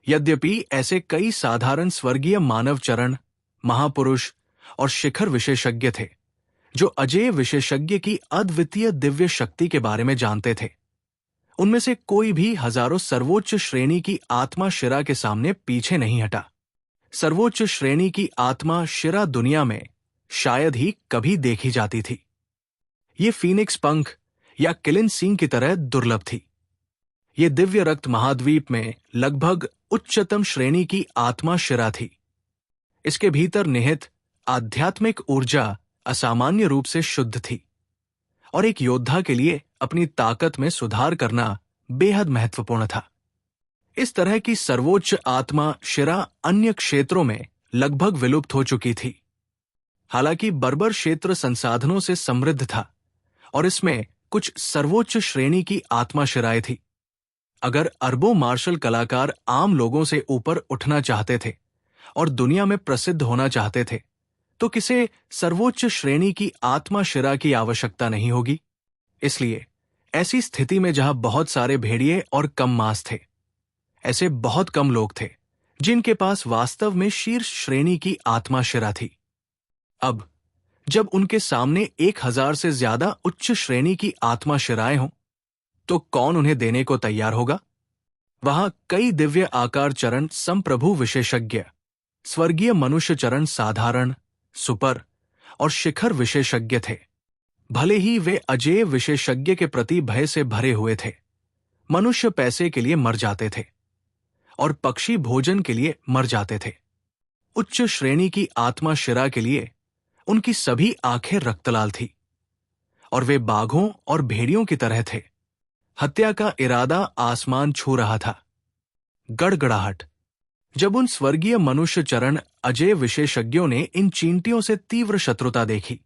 यद्यपि ऐसे कई साधारण स्वर्गीय मानव चरण, महापुरुष और शिखर विशेषज्ञ थे जो अजेय विशेषज्ञ की अद्वितीय दिव्य शक्ति के बारे में जानते थे। उनमें से कोई भी हजारों सर्वोच्च श्रेणी की आत्मा शिरा के सामने पीछे नहीं हटा। सर्वोच्च श्रेणी की आत्मा शिरा दुनिया में शायद ही कभी देखी जाती थी। ये फीनिक्स पंख या किलिन सींग की तरह दुर्लभ थी। ये दिव्य रक्त महाद्वीप में लगभग उच्चतम श्रेणी की आत्मा शिरा थी। इसके भीतर निहित आध्यात्मिक ऊर्जा असामान्य रूप से शुद्ध थी और एक योद्धा के लिए अपनी ताकत में सुधार करना बेहद महत्वपूर्ण था। इस तरह की सर्वोच्च आत्मा शिरा अन्य क्षेत्रों में लगभग विलुप्त हो चुकी थी। हालांकि बर्बर क्षेत्र संसाधनों से समृद्ध था और इसमें कुछ सर्वोच्च श्रेणी की आत्मा शिराएं थी। अगर अरबों मार्शल कलाकार आम लोगों से ऊपर उठना चाहते थे और दुनिया में प्रसिद्ध होना चाहते थे तो किसे सर्वोच्च श्रेणी की आत्मा शिरा की आवश्यकता नहीं होगी। इसलिए ऐसी स्थिति में जहां बहुत सारे भेड़िए और कम मांस थे, ऐसे बहुत कम लोग थे जिनके पास वास्तव में शीर्ष श्रेणी की आत्मा शिरा थी। अब जब उनके सामने 1000 से ज्यादा उच्च श्रेणी की आत्मा शिराएं हों तो कौन उन्हें देने को तैयार होगा? वहां कई दिव्य आकार चरण संप्रभु विशेषज्ञ, स्वर्गीय मनुष्य चरण साधारण, सुपर और शिखर विशेषज्ञ थे। भले ही वे अजेय विशेषज्ञ के प्रति भय से भरे हुए थे। मनुष्य पैसे के लिए मर जाते थे और पक्षी भोजन के लिए मर जाते थे। उच्च श्रेणी की आत्मा शिरा के लिए उनकी सभी आंखें रक्तलाल थी और वे बाघों और भेड़ियों की तरह थे। हत्या का इरादा आसमान छू रहा था। गड़गड़ाहट। जब उन स्वर्गीय मनुष्य चरण अजेय विशेषज्ञों ने इन चींटियों से तीव्र शत्रुता देखी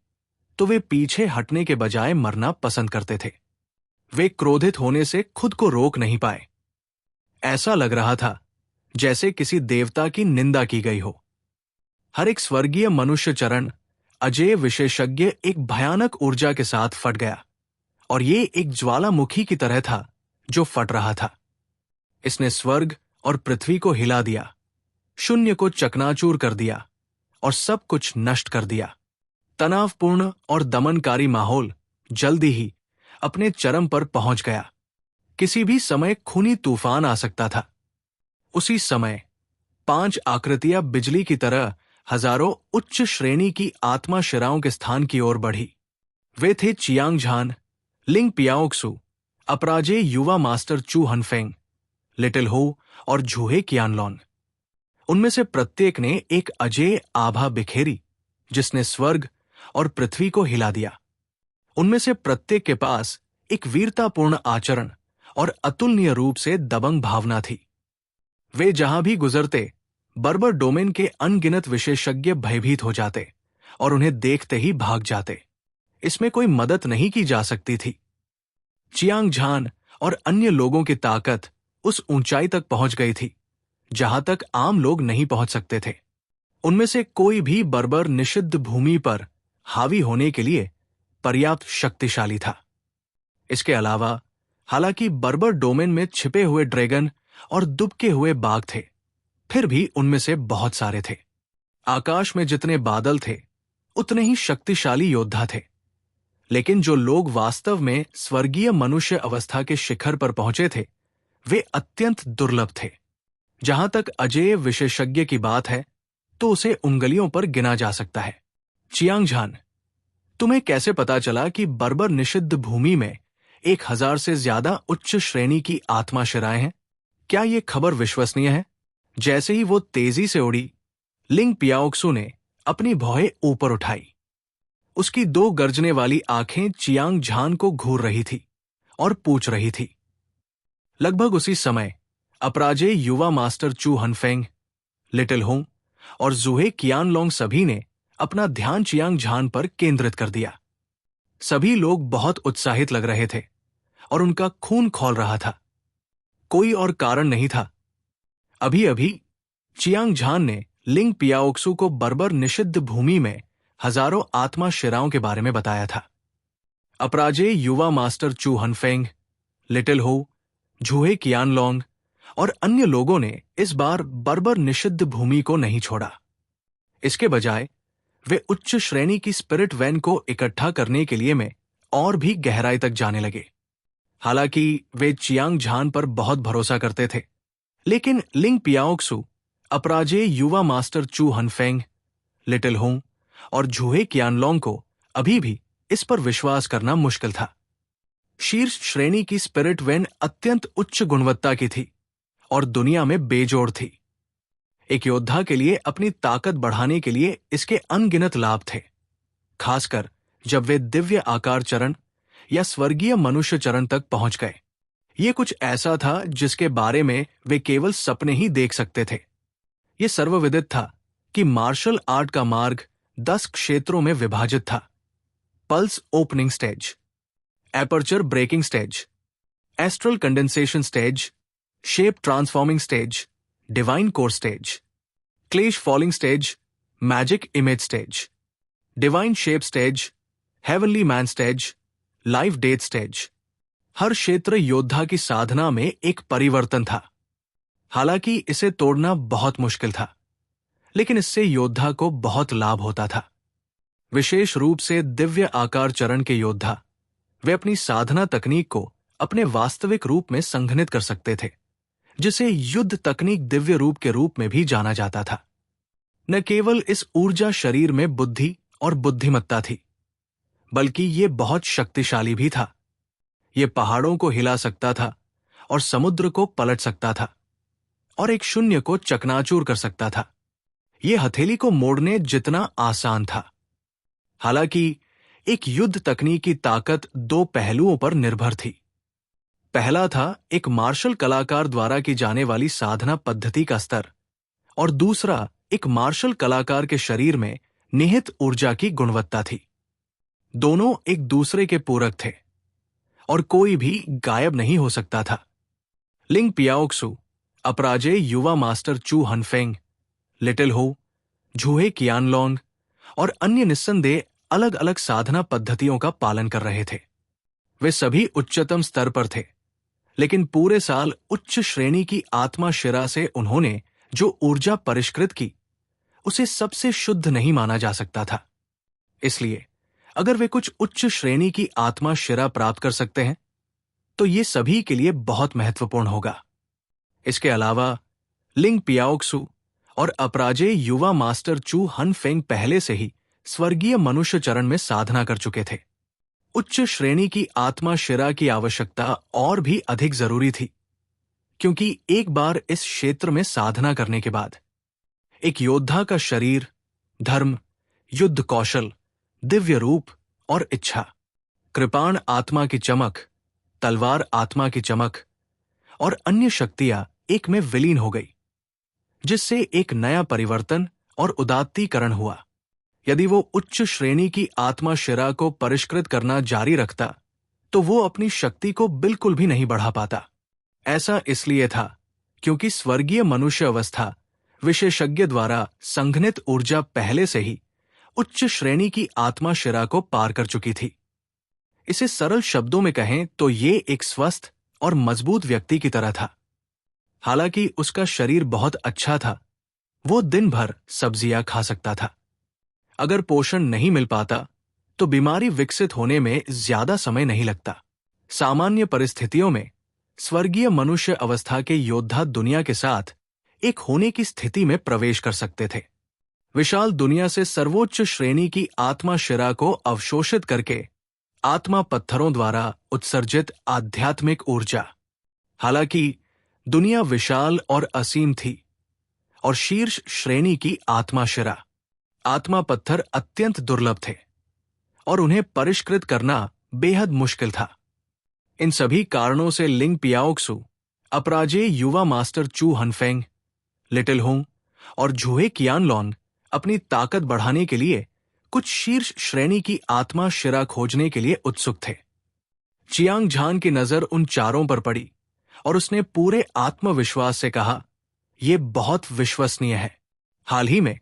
तो वे पीछे हटने के बजाय मरना पसंद करते थे। वे क्रोधित होने से खुद को रोक नहीं पाए। ऐसा लग रहा था जैसे किसी देवता की निंदा की गई हो। हर एक स्वर्गीय मनुष्य चरण अजेय विशेषज्ञ एक भयानक ऊर्जा के साथ फट गया और ये एक ज्वालामुखी की तरह था जो फट रहा था। इसने स्वर्ग और पृथ्वी को हिला दिया, शून्य को चकनाचूर कर दिया और सब कुछ नष्ट कर दिया। तनावपूर्ण और दमनकारी माहौल जल्दी ही अपने चरम पर पहुंच गया। किसी भी समय खूनी तूफान आ सकता था। उसी समय 5 आकृतियां बिजली की तरह हजारों उच्च श्रेणी की आत्मा शिराओं के स्थान की ओर बढ़ी। वे थे चियांग झान, लिंग पियाओक्सु, अपराजेय युवा मास्टर चू हनफेंग, लिटिल हो और झूहे कियानलॉन। उनमें से प्रत्येक ने एक अजेय आभा बिखेरी जिसने स्वर्ग और पृथ्वी को हिला दिया। उनमें से प्रत्येक के पास एक वीरतापूर्ण आचरण और अतुलनीय रूप से दबंग भावना थी। वे जहां भी गुजरते बर्बर डोमेन के अनगिनत विशेषज्ञ भयभीत हो जाते और उन्हें देखते ही भाग जाते। इसमें कोई मदद नहीं की जा सकती थी। चियांग झान और अन्य लोगों की ताकत उस ऊंचाई तक पहुंच गई थी जहां तक आम लोग नहीं पहुंच सकते थे। उनमें से कोई भी बर्बर निषिद्ध भूमि पर हावी होने के लिए पर्याप्त शक्तिशाली था। इसके अलावा हालांकि बर्बर डोमेन में छिपे हुए ड्रैगन और दुबके हुए बाघ थे, फिर भी उनमें से बहुत सारे थे। आकाश में जितने बादल थे उतने ही शक्तिशाली योद्धा थे। लेकिन जो लोग वास्तव में स्वर्गीय मनुष्य अवस्था के शिखर पर पहुंचे थे वे अत्यंत दुर्लभ थे। जहां तक अजेय विशेषज्ञ की बात है तो उसे उंगलियों पर गिना जा सकता है। चियांग झान, तुम्हें कैसे पता चला कि बर्बर निषिद्ध भूमि में 1000 से ज्यादा उच्च श्रेणी की आत्मा शिराएं हैं? क्या यह खबर विश्वसनीय है? जैसे ही वो तेजी से उड़ी, लिंग पियाओक्सु ने अपनी भौहें ऊपर उठाई। उसकी 2 गर्जने वाली आंखें चियांग झान को घूर रही थी और पूछ रही थी। लगभग उसी समय अपराजेय युवा मास्टर चू हनफेंग, लिटिल होंग और जूहे कियानलोंग सभी ने अपना ध्यान चियांग झान पर केंद्रित कर दिया। सभी लोग बहुत उत्साहित लग रहे थे और उनका खून खौल रहा था। कोई और कारण नहीं था। अभी अभी चियांग झान ने लिंग पियाओक्सु को बर्बर निषिद्ध भूमि में हजारों आत्मा शिराओं के बारे में बताया था। अपराजेय युवा मास्टर चू हनफेंग, लिटिल हो, झूहे कियानलोंग और अन्य लोगों ने इस बार बर्बर निषिद्ध भूमि को नहीं छोड़ा। इसके बजाय वे उच्च श्रेणी की स्पिरिट वैन को इकट्ठा करने के लिए में और भी गहराई तक जाने लगे। हालांकि वे चियांग झान पर बहुत भरोसा करते थे, लेकिन लिंग पियाओक्सु, अपराजेय युवा मास्टर चू हनफेंग, लिटिल होंग और झूहे कियानलोंग को अभी भी इस पर विश्वास करना मुश्किल था। शीर्ष श्रेणी की स्पिरिट वैन अत्यंत उच्च गुणवत्ता की थी और दुनिया में बेजोड़ थी। एक योद्धा के लिए अपनी ताकत बढ़ाने के लिए इसके अनगिनत लाभ थे, खासकर जब वे दिव्य आकार चरण या स्वर्गीय मनुष्य चरण तक पहुंच गए। ये कुछ ऐसा था जिसके बारे में वे केवल सपने ही देख सकते थे। ये सर्वविदित था कि मार्शल आर्ट का मार्ग 10 क्षेत्रों में विभाजित था: pulse opening stage, aperture breaking stage, astral condensation stage, shape transforming stage, divine core stage, क्लेश falling stage, magic image stage, divine shape stage, heavenly man stage, life death stage. हर क्षेत्र योद्धा की साधना में एक परिवर्तन था। हालांकि इसे तोड़ना बहुत मुश्किल था, लेकिन इससे योद्धा को बहुत लाभ होता था। विशेष रूप से दिव्य आकार चरण के योद्धा, वे अपनी साधना तकनीक को अपने वास्तविक रूप में संघनित कर सकते थे, जिसे युद्ध तकनीक दिव्य रूप के रूप में भी जाना जाता था। न केवल इस ऊर्जा शरीर में बुद्धि और बुद्धिमत्ता थी, बल्कि ये बहुत शक्तिशाली भी था। ये पहाड़ों को हिला सकता था और समुद्र को पलट सकता था और एक शून्य को चकनाचूर कर सकता था। ये हथेली को मोड़ने जितना आसान था। हालांकि एक युद्ध तकनीक की ताकत 2 पहलुओं पर निर्भर थी। पहला था एक मार्शल कलाकार द्वारा की जाने वाली साधना पद्धति का स्तर, और दूसरा एक मार्शल कलाकार के शरीर में निहित ऊर्जा की गुणवत्ता थी। दोनों एक दूसरे के पूरक थे और कोई भी गायब नहीं हो सकता था। लिंग पियाओक्सु, अपराजेय युवा मास्टर चू हनफेंग, लिटिल हो, झूहे कियानलोंग और अन्य निस्संदेह अलग अलग साधना पद्धतियों का पालन कर रहे थे। वे सभी उच्चतम स्तर पर थे, लेकिन पूरे साल उच्च श्रेणी की आत्मा शिरा से उन्होंने जो ऊर्जा परिष्कृत की, उसे सबसे शुद्ध नहीं माना जा सकता था। इसलिए अगर वे कुछ उच्च श्रेणी की आत्मा शिरा प्राप्त कर सकते हैं, तो ये सभी के लिए बहुत महत्वपूर्ण होगा। इसके अलावा लिंग पियाओक्सु और अपराजेय युवा मास्टर चू हनफेंग पहले से ही स्वर्गीय मनुष्य चरण में साधना कर चुके थे। उच्च श्रेणी की आत्मा शिरा की आवश्यकता और भी अधिक जरूरी थी, क्योंकि एक बार इस क्षेत्र में साधना करने के बाद एक योद्धा का शरीर, धर्म, युद्ध कौशल, दिव्य रूप और इच्छा, कृपाण आत्मा की चमक, तलवार आत्मा की चमक और अन्य शक्तियां एक में विलीन हो गई, जिससे एक नया परिवर्तन और उदात्तीकरण हुआ। यदि वो उच्च श्रेणी की आत्मा शिरा को परिष्कृत करना जारी रखता, तो वो अपनी शक्ति को बिल्कुल भी नहीं बढ़ा पाता। ऐसा इसलिए था क्योंकि स्वर्गीय मनुष्य अवस्था विशेषज्ञ द्वारा संघनित ऊर्जा पहले से ही उच्च श्रेणी की आत्मा शिरा को पार कर चुकी थी। इसे सरल शब्दों में कहें तो ये एक स्वस्थ और मजबूत व्यक्ति की तरह था। हालांकि उसका शरीर बहुत अच्छा था, वो दिन भर सब्जियां खा सकता था। अगर पोषण नहीं मिल पाता तो बीमारी विकसित होने में ज्यादा समय नहीं लगता। सामान्य परिस्थितियों में स्वर्गीय मनुष्य अवस्था के योद्धा दुनिया के साथ एक होने की स्थिति में प्रवेश कर सकते थे। विशाल दुनिया से सर्वोच्च श्रेणी की आत्मा शिरा को अवशोषित करके आत्मा पत्थरों द्वारा उत्सर्जित आध्यात्मिक ऊर्जा। हालांकि दुनिया विशाल और असीम थी और शीर्ष श्रेणी की आत्मा शिरा, आत्मा पत्थर अत्यंत दुर्लभ थे और उन्हें परिष्कृत करना बेहद मुश्किल था। इन सभी कारणों से लिंग पियाओक्सु, अपराजेय युवा मास्टर चू हनफेंग, लिटिल होंग और झूहे कियानलोंग अपनी ताकत बढ़ाने के लिए कुछ शीर्ष श्रेणी की आत्मा शिरा खोजने के लिए उत्सुक थे। चियांग झान की नजर उन चारों पर पड़ी और उसने पूरे आत्मविश्वास से कहा, यह बहुत विश्वसनीय है। हाल ही में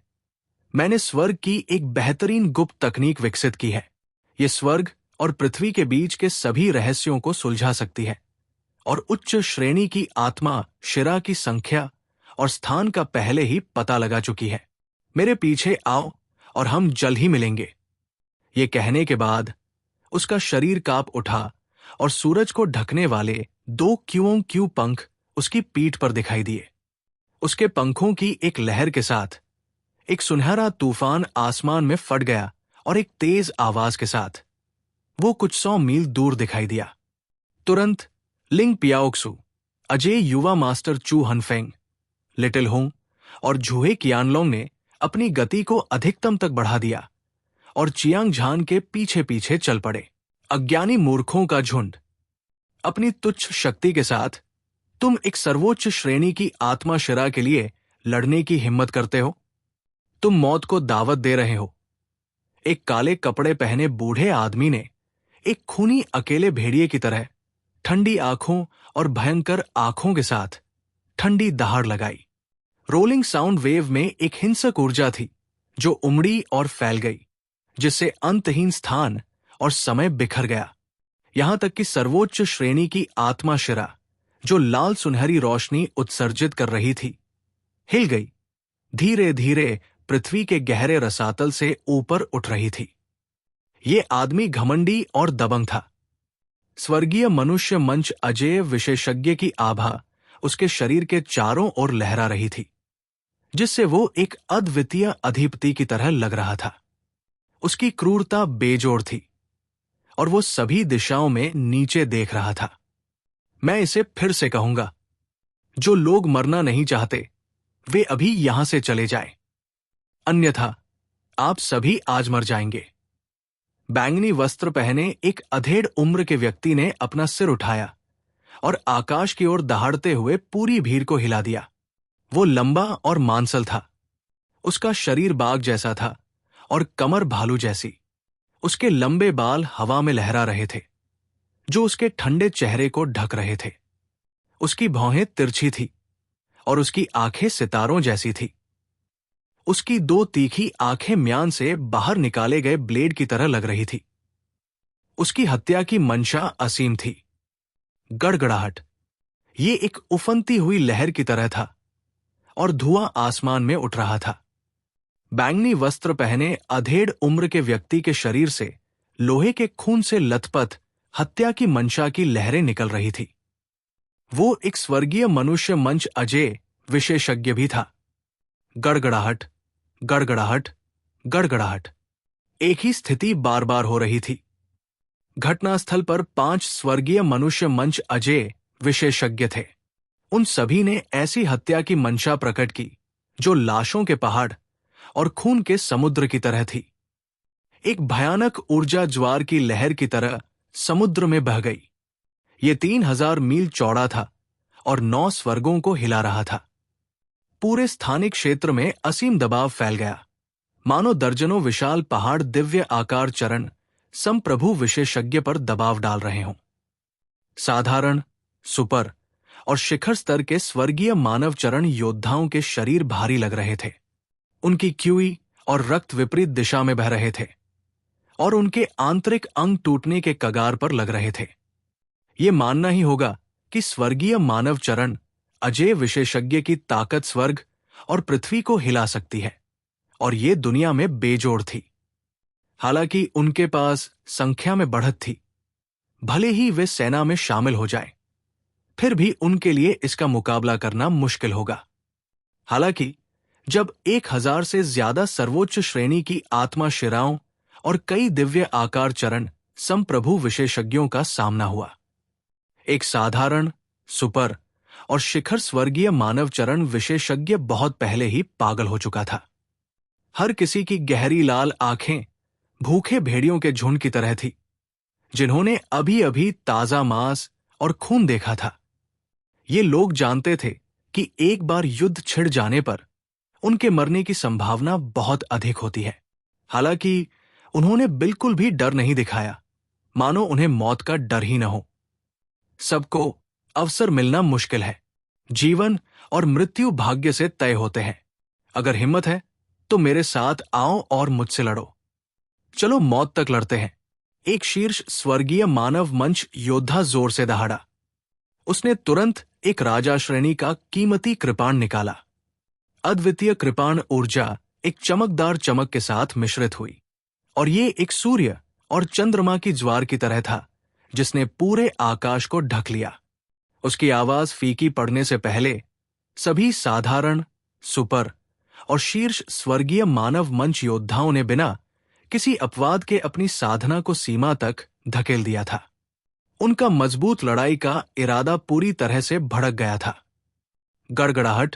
मैंने स्वर्ग की एक बेहतरीन गुप्त तकनीक विकसित की है। यह स्वर्ग और पृथ्वी के बीच के सभी रहस्यों को सुलझा सकती है और उच्च श्रेणी की आत्मा शिरा की संख्या और स्थान का पहले ही पता लगा चुकी है। मेरे पीछे आओ और हम जल्द ही मिलेंगे। ये कहने के बाद उसका शरीर कांप उठा और सूरज को ढकने वाले 2 क्यों पंख उसकी पीठ पर दिखाई दिए। उसके पंखों की एक लहर के साथ एक सुनहरा तूफान आसमान में फट गया और एक तेज आवाज के साथ वो कुछ 100 मील दूर दिखाई दिया। तुरंत लिंग पियाओक्सु, अजय युवा मास्टर चू हनफेंग, लिटिल होंग और झूहे कियानलोंग ने अपनी गति को अधिकतम तक बढ़ा दिया और चियांग झान के पीछे पीछे चल पड़े। अज्ञानी मूर्खों का झुंड, अपनी तुच्छ शक्ति के साथ तुम एक सर्वोच्च श्रेणी की आत्मा शिरा के लिए लड़ने की हिम्मत करते हो। तुम मौत को दावत दे रहे हो। एक काले कपड़े पहने बूढ़े आदमी ने एक खूनी अकेले भेड़िए की तरह ठंडी आंखों और भयंकर आंखों के साथ ठंडी दहाड़ लगाई। रोलिंग साउंड वेव में एक हिंसक ऊर्जा थी जो उमड़ी और फैल गई, जिससे अंतहीन स्थान और समय बिखर गया। यहां तक कि सर्वोच्च श्रेणी की आत्मा शिरा, जो लाल सुनहरी रोशनी उत्सर्जित कर रही थी, हिल गई। धीरे धीरे पृथ्वी के गहरे रसातल से ऊपर उठ रही थी। ये आदमी घमंडी और दबंग था। स्वर्गीय मनुष्य मंच अजेय विशेषज्ञ की आभा उसके शरीर के चारों ओर लहरा रही थी, जिससे वो एक अद्वितीय अधिपति की तरह लग रहा था। उसकी क्रूरता बेजोड़ थी और वो सभी दिशाओं में नीचे देख रहा था। मैं इसे फिर से कहूंगा, जो लोग मरना नहीं चाहते वे अभी यहां से चले जाएं, अन्यथा आप सभी आज मर जाएंगे। बैंगनी वस्त्र पहने एक अधेड़ उम्र के व्यक्ति ने अपना सिर उठाया और आकाश की ओर दहाड़ते हुए पूरी भीड़ को हिला दिया। वो लंबा और मांसल था। उसका शरीर बाघ जैसा था और कमर भालू जैसी। उसके लंबे बाल हवा में लहरा रहे थे, जो उसके ठंडे चेहरे को ढक रहे थे। उसकी भौहें तिरछी थी और उसकी आंखें सितारों जैसी थी। उसकी 2 तीखी आंखें म्यान से बाहर निकाले गए ब्लेड की तरह लग रही थी। उसकी हत्या की मंशा असीम थी। गड़गड़ाहट, ये एक उफनती हुई लहर की तरह था और धुआं आसमान में उठ रहा था। बैंगनी वस्त्र पहने अधेड़ उम्र के व्यक्ति के शरीर से लोहे के खून से लथपथ हत्या की मंशा की लहरें निकल रही थी। वो एक स्वर्गीय मनुष्य मंच अजेय विशेषज्ञ भी था। गड़गड़ाहट, गड़गड़ाहट, गड़गड़ाहट, एक ही स्थिति बार बार हो रही थी। घटनास्थल पर 5 स्वर्गीय मनुष्य मंच अजेय विशेषज्ञ थे। उन सभी ने ऐसी हत्या की मंशा प्रकट की जो लाशों के पहाड़ और खून के समुद्र की तरह थी। एक भयानक ऊर्जा ज्वार की लहर की तरह समुद्र में बह गई। ये 3000 मील चौड़ा था और 9 स्वर्गों को हिला रहा था। पूरे स्थानिक क्षेत्र में असीम दबाव फैल गया, मानो दर्जनों विशाल पहाड़ दिव्य आकार चरण संप्रभु विशेषज्ञ पर दबाव डाल रहे हों। साधारण, सुपर और शिखर स्तर के स्वर्गीय मानव चरण योद्धाओं के शरीर भारी लग रहे थे। उनकी क्यूई और रक्त विपरीत दिशा में बह रहे थे और उनके आंतरिक अंग टूटने के कगार पर लग रहे थे। ये मानना ही होगा कि स्वर्गीय मानव चरण अजेय विशेषज्ञ की ताकत स्वर्ग और पृथ्वी को हिला सकती है, और ये दुनिया में बेजोड़ थी। हालांकि उनके पास संख्या में बढ़त थी, भले ही वे सेना में शामिल हो जाएं, फिर भी उनके लिए इसका मुकाबला करना मुश्किल होगा। हालांकि जब 1000 से ज्यादा सर्वोच्च श्रेणी की आत्मा शिराओं और कई दिव्य आकार चरण संप्रभु विशेषज्ञों का सामना हुआ, एक साधारण, सुपर और शिखर स्वर्गीय मानव चरण विशेषज्ञ बहुत पहले ही पागल हो चुका था। हर किसी की गहरी लाल आंखें भूखे भेड़ियों के झुंड की तरह थी, जिन्होंने अभी अभी ताजा मांस और खून देखा था। ये लोग जानते थे कि एक बार युद्ध छिड़ जाने पर उनके मरने की संभावना बहुत अधिक होती है। हालांकि उन्होंने बिल्कुल भी डर नहीं दिखाया, मानो उन्हें मौत का डर ही न हो। सबको अवसर मिलना मुश्किल है। जीवन और मृत्यु भाग्य से तय होते हैं। अगर हिम्मत है तो मेरे साथ आओ और मुझसे लड़ो। चलो मौत तक लड़ते हैं। एक शीर्ष स्वर्गीय मानव मंच योद्धा जोर से दहाड़ा। उसने तुरंत एक राजा श्रेणी का कीमती कृपाण निकाला। अद्वितीय कृपाण ऊर्जा एक चमकदार चमक के साथ मिश्रित हुई और ये एक सूर्य और चंद्रमा की ज्वार की तरह था जिसने पूरे आकाश को ढक लिया। उसकी आवाज फीकी पड़ने से पहले सभी साधारण, सुपर और शीर्ष स्वर्गीय मानव मंच योद्धाओं ने बिना किसी अपवाद के अपनी साधना को सीमा तक धकेल दिया था। उनका मजबूत लड़ाई का इरादा पूरी तरह से भड़क गया था। गड़गड़ाहट,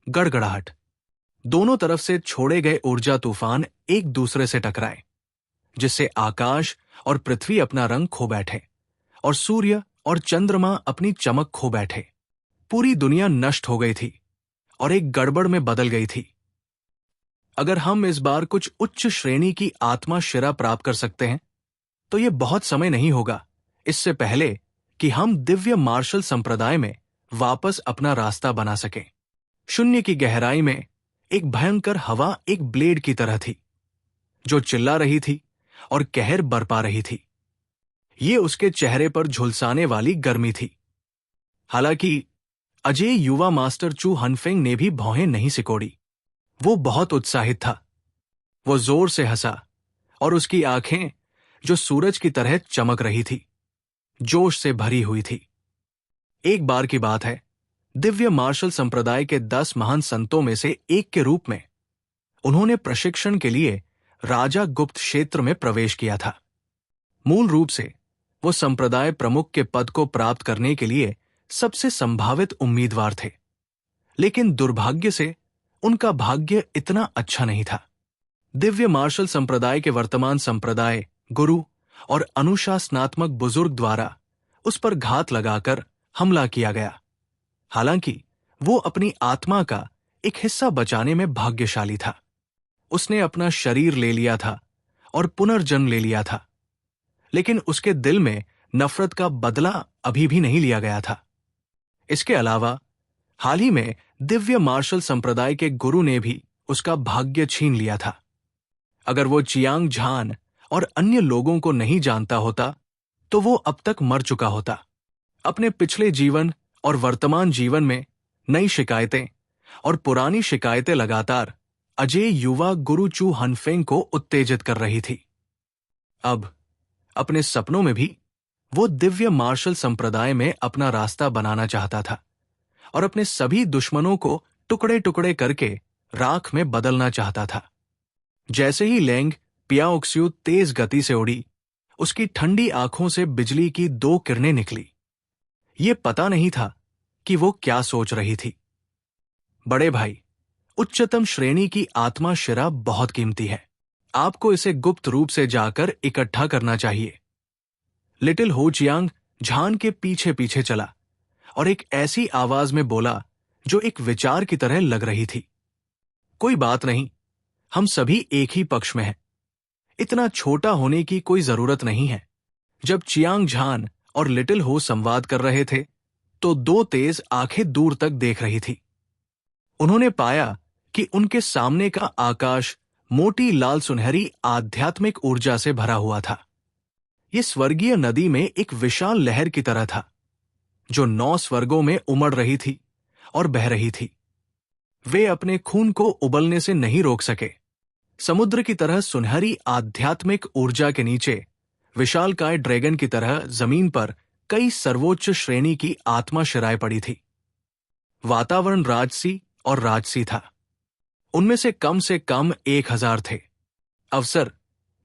गड़गड़ाहट। दोनों तरफ से छोड़े गए ऊर्जा तूफान एक दूसरे से टकराए, जिससे आकाश और पृथ्वी अपना रंग खो बैठे और सूर्य और चंद्रमा अपनी चमक खो बैठे। पूरी दुनिया नष्ट हो गई थी और एक गड़बड़ में बदल गई थी। अगर हम इस बार कुछ उच्च श्रेणी की आत्मा शिरा प्राप्त कर सकते हैं तो यह बहुत समय नहीं होगा इससे पहले कि हम दिव्य मार्शल संप्रदाय में वापस अपना रास्ता बना सकें। शून्य की गहराई में एक भयंकर हवा एक ब्लेड की तरह थी जो चिल्ला रही थी और कहर बरपा रही थी। ये उसके चेहरे पर झुलसाने वाली गर्मी थी। हालांकि अजय युवा मास्टर चू हनफेंग ने भी भौहें नहीं सिकोड़ी। वो बहुत उत्साहित था। वो जोर से हंसा और उसकी आंखें, जो सूरज की तरह चमक रही थी, जोश से भरी हुई थी। एक बार की बात है, दिव्य मार्शल संप्रदाय के 10 महान संतों में से एक के रूप में उन्होंने प्रशिक्षण के लिए राजा गुप्त क्षेत्र में प्रवेश किया था। मूल रूप से वो संप्रदाय प्रमुख के पद को प्राप्त करने के लिए सबसे संभावित उम्मीदवार थे, लेकिन दुर्भाग्य से उनका भाग्य इतना अच्छा नहीं था। दिव्य मार्शल संप्रदाय के वर्तमान संप्रदाय गुरु और अनुशासनात्मक बुजुर्ग द्वारा उस पर घात लगाकर हमला किया गया। हालांकि वो अपनी आत्मा का एक हिस्सा बचाने में भाग्यशाली था। उसने अपना शरीर ले लिया था और पुनर्जन्म ले लिया था, लेकिन उसके दिल में नफरत का बदला अभी भी नहीं लिया गया था। इसके अलावा हाल ही में दिव्य मार्शल संप्रदाय के गुरु ने भी उसका भाग्य छीन लिया था। अगर वो चियांग झान और अन्य लोगों को नहीं जानता होता तो वो अब तक मर चुका होता। अपने पिछले जीवन और वर्तमान जीवन में नई शिकायतें और पुरानी शिकायतें लगातार अजय युवा गुरु चू हनफेंग को उत्तेजित कर रही थी। अब अपने सपनों में भी वो दिव्य मार्शल संप्रदाय में अपना रास्ता बनाना चाहता था और अपने सभी दुश्मनों को टुकड़े टुकड़े करके राख में बदलना चाहता था। जैसे ही लेंग पियाओक्स्यू तेज गति से उड़ी, उसकी ठंडी आंखों से बिजली की 2 किरणें निकली। ये पता नहीं था कि वो क्या सोच रही थी। बड़े भाई, उच्चतम श्रेणी की आत्मा शिरा बहुत कीमती है। आपको इसे गुप्त रूप से जाकर इकट्ठा करना चाहिए। लिटिल हो चियांग झान के पीछे पीछे चला और एक ऐसी आवाज में बोला जो एक विचार की तरह लग रही थी। कोई बात नहीं, हम सभी एक ही पक्ष में हैं। इतना छोटा होने की कोई जरूरत नहीं है। जब चियांग झान और लिटिल हो संवाद कर रहे थे तो 2 तेज आंखें दूर तक देख रही थी। उन्होंने पाया कि उनके सामने का आकाश मोटी लाल सुनहरी आध्यात्मिक ऊर्जा से भरा हुआ था। यह स्वर्गीय नदी में एक विशाल लहर की तरह था जो 9 स्वर्गों में उमड़ रही थी और बह रही थी। वे अपने खून को उबलने से नहीं रोक सके। समुद्र की तरह सुनहरी आध्यात्मिक ऊर्जा के नीचे विशालकाय ड्रैगन की तरह जमीन पर कई सर्वोच्च श्रेणी की आत्मा शिराएं पड़ी थी। वातावरण राजसी और राजसी था। उनमें से कम 1000 थे। अवसर,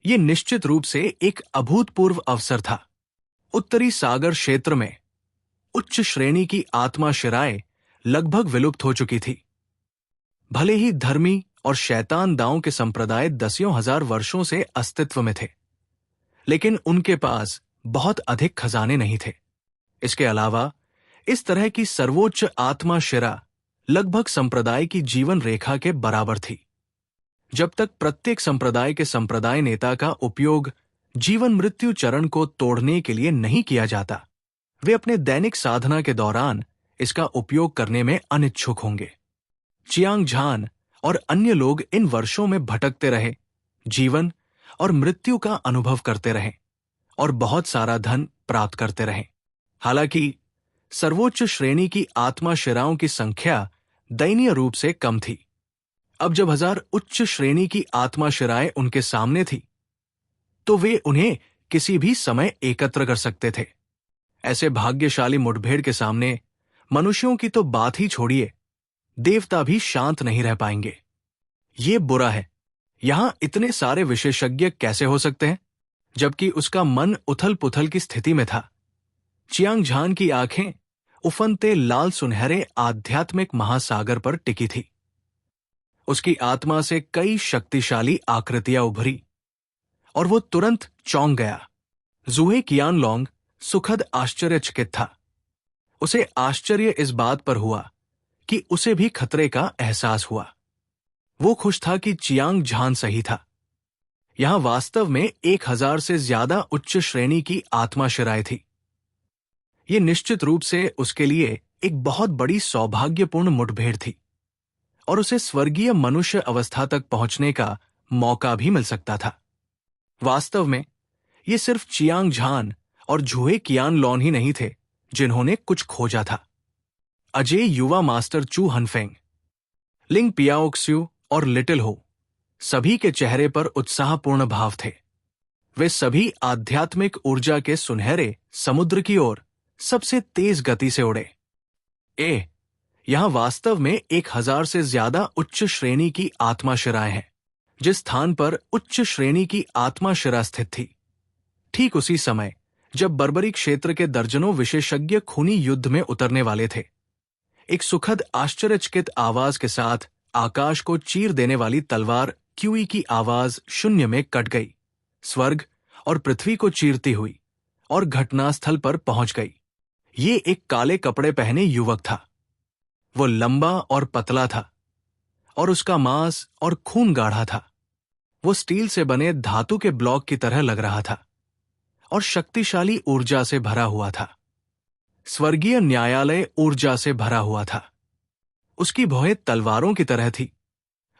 ये निश्चित रूप से एक अभूतपूर्व अवसर था। उत्तरी सागर क्षेत्र में उच्च श्रेणी की आत्मा शिराएं लगभग विलुप्त हो चुकी थी। भले ही धर्मी और शैतान दाओं के संप्रदाय 10,000 वर्षों से अस्तित्व में थे, लेकिन उनके पास बहुत अधिक खजाने नहीं थे। इसके अलावा इस तरह की सर्वोच्च आत्मा शिरा लगभग संप्रदाय की जीवन रेखा के बराबर थी। जब तक प्रत्येक संप्रदाय के संप्रदाय नेता का उपयोग जीवन मृत्यु चरण को तोड़ने के लिए नहीं किया जाता, वे अपने दैनिक साधना के दौरान इसका उपयोग करने में अनिच्छुक होंगे। चियांग झान और अन्य लोग इन वर्षों में भटकते रहे, जीवन और मृत्यु का अनुभव करते रहे और बहुत सारा धन प्राप्त करते रहे। हालांकि सर्वोच्च श्रेणी की आत्मा शिराओं की संख्या दयनीय रूप से कम थी। अब जब 1000 उच्च श्रेणी की आत्मा शिराएं उनके सामने थी, तो वे उन्हें किसी भी समय एकत्र कर सकते थे। ऐसे भाग्यशाली मुठभेड़ के सामने मनुष्यों की तो बात ही छोड़िए, देवता भी शांत नहीं रह पाएंगे। ये बुरा है। यहां इतने सारे विशेषज्ञ कैसे हो सकते हैं, जबकि उसका मन उथल पुथल की स्थिति में था। चियांग झान की आंखें उफनते लाल सुनहरे आध्यात्मिक महासागर पर टिकी थी। उसकी आत्मा से कई शक्तिशाली आकृतियां उभरी और वो तुरंत चौंक गया। जूहे कियानलोंग सुखद आश्चर्यचकित था। उसे आश्चर्य इस बात पर हुआ कि उसे भी खतरे का एहसास हुआ। वो खुश था कि चियांग झान सही था। यहां वास्तव में 1000 से ज्यादा उच्च श्रेणी की आत्मा शिराएं थी। ये निश्चित रूप से उसके लिए एक बहुत बड़ी सौभाग्यपूर्ण मुठभेड़ थी और उसे स्वर्गीय मनुष्य अवस्था तक पहुंचने का मौका भी मिल सकता था। वास्तव में ये सिर्फ चियांग झान और झुए कियानलॉन ही नहीं थे जिन्होंने कुछ खोजा था। अजय युवा मास्टर चू हनफेंग, लिंग पियाओक्स्यू और लिटिल हो, सभी के चेहरे पर उत्साहपूर्ण भाव थे। वे सभी आध्यात्मिक ऊर्जा के सुनहरे समुद्र की ओर सबसे तेज गति से उड़े। यहां वास्तव में 1000 से ज्यादा उच्च श्रेणी की आत्मा शिराएं हैं। जिस स्थान पर उच्च श्रेणी की आत्मा शिरा स्थित थी, ठीक उसी समय जब बर्बरी क्षेत्र के दर्जनों विशेषज्ञ खूनी युद्ध में उतरने वाले थे, एक सुखद आश्चर्यचकित आवाज के साथ आकाश को चीर देने वाली तलवार क्यूई की आवाज शून्य में कट गई, स्वर्ग और पृथ्वी को चीरती हुई, और घटनास्थल पर पहुंच गई। ये एक काले कपड़े पहने युवक था। वो लंबा और पतला था और उसका मांस और खून गाढ़ा था। वो स्टील से बने धातु के ब्लॉक की तरह लग रहा था और शक्तिशाली ऊर्जा से भरा हुआ था। स्वर्गीय न्यायालय ऊर्जा से भरा हुआ था। उसकी भौहें तलवारों की तरह थी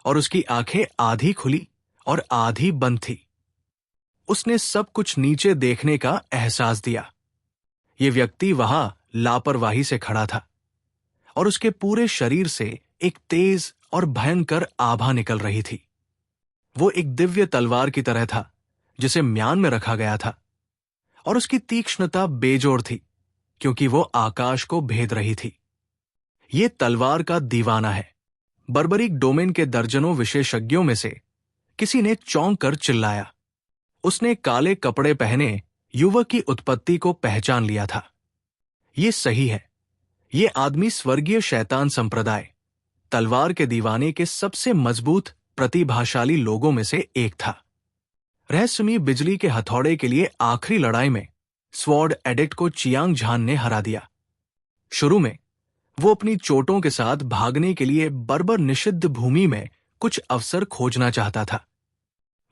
और उसकी आंखें आधी खुली और आधी बंद थी। उसने सब कुछ नीचे देखने का एहसास दिया। ये व्यक्ति वहां लापरवाही से खड़ा था और उसके पूरे शरीर से एक तेज और भयंकर आभा निकल रही थी। वो एक दिव्य तलवार की तरह था जिसे म्यान में रखा गया था, और उसकी तीक्ष्णता बेजोड़ थी क्योंकि वो आकाश को भेद रही थी। ये तलवार का दीवाना है। बर्बरिक डोमेन के दर्जनों विशेषज्ञों में से किसी ने चौंक कर चिल्लाया। उसने काले कपड़े पहने युवक की उत्पत्ति को पहचान लिया था। ये सही है। ये आदमी स्वर्गीय शैतान संप्रदाय, तलवार के दीवाने के सबसे मजबूत प्रतिभाशाली लोगों में से एक था। रहस्यमयी बिजली के हथौड़े के लिए आखिरी लड़ाई में स्वॉर्ड एडिक्ट को चियांग झान ने हरा दिया। शुरू में वो अपनी चोटों के साथ भागने के लिए बर्बर निषिद्ध भूमि में कुछ अवसर खोजना चाहता था।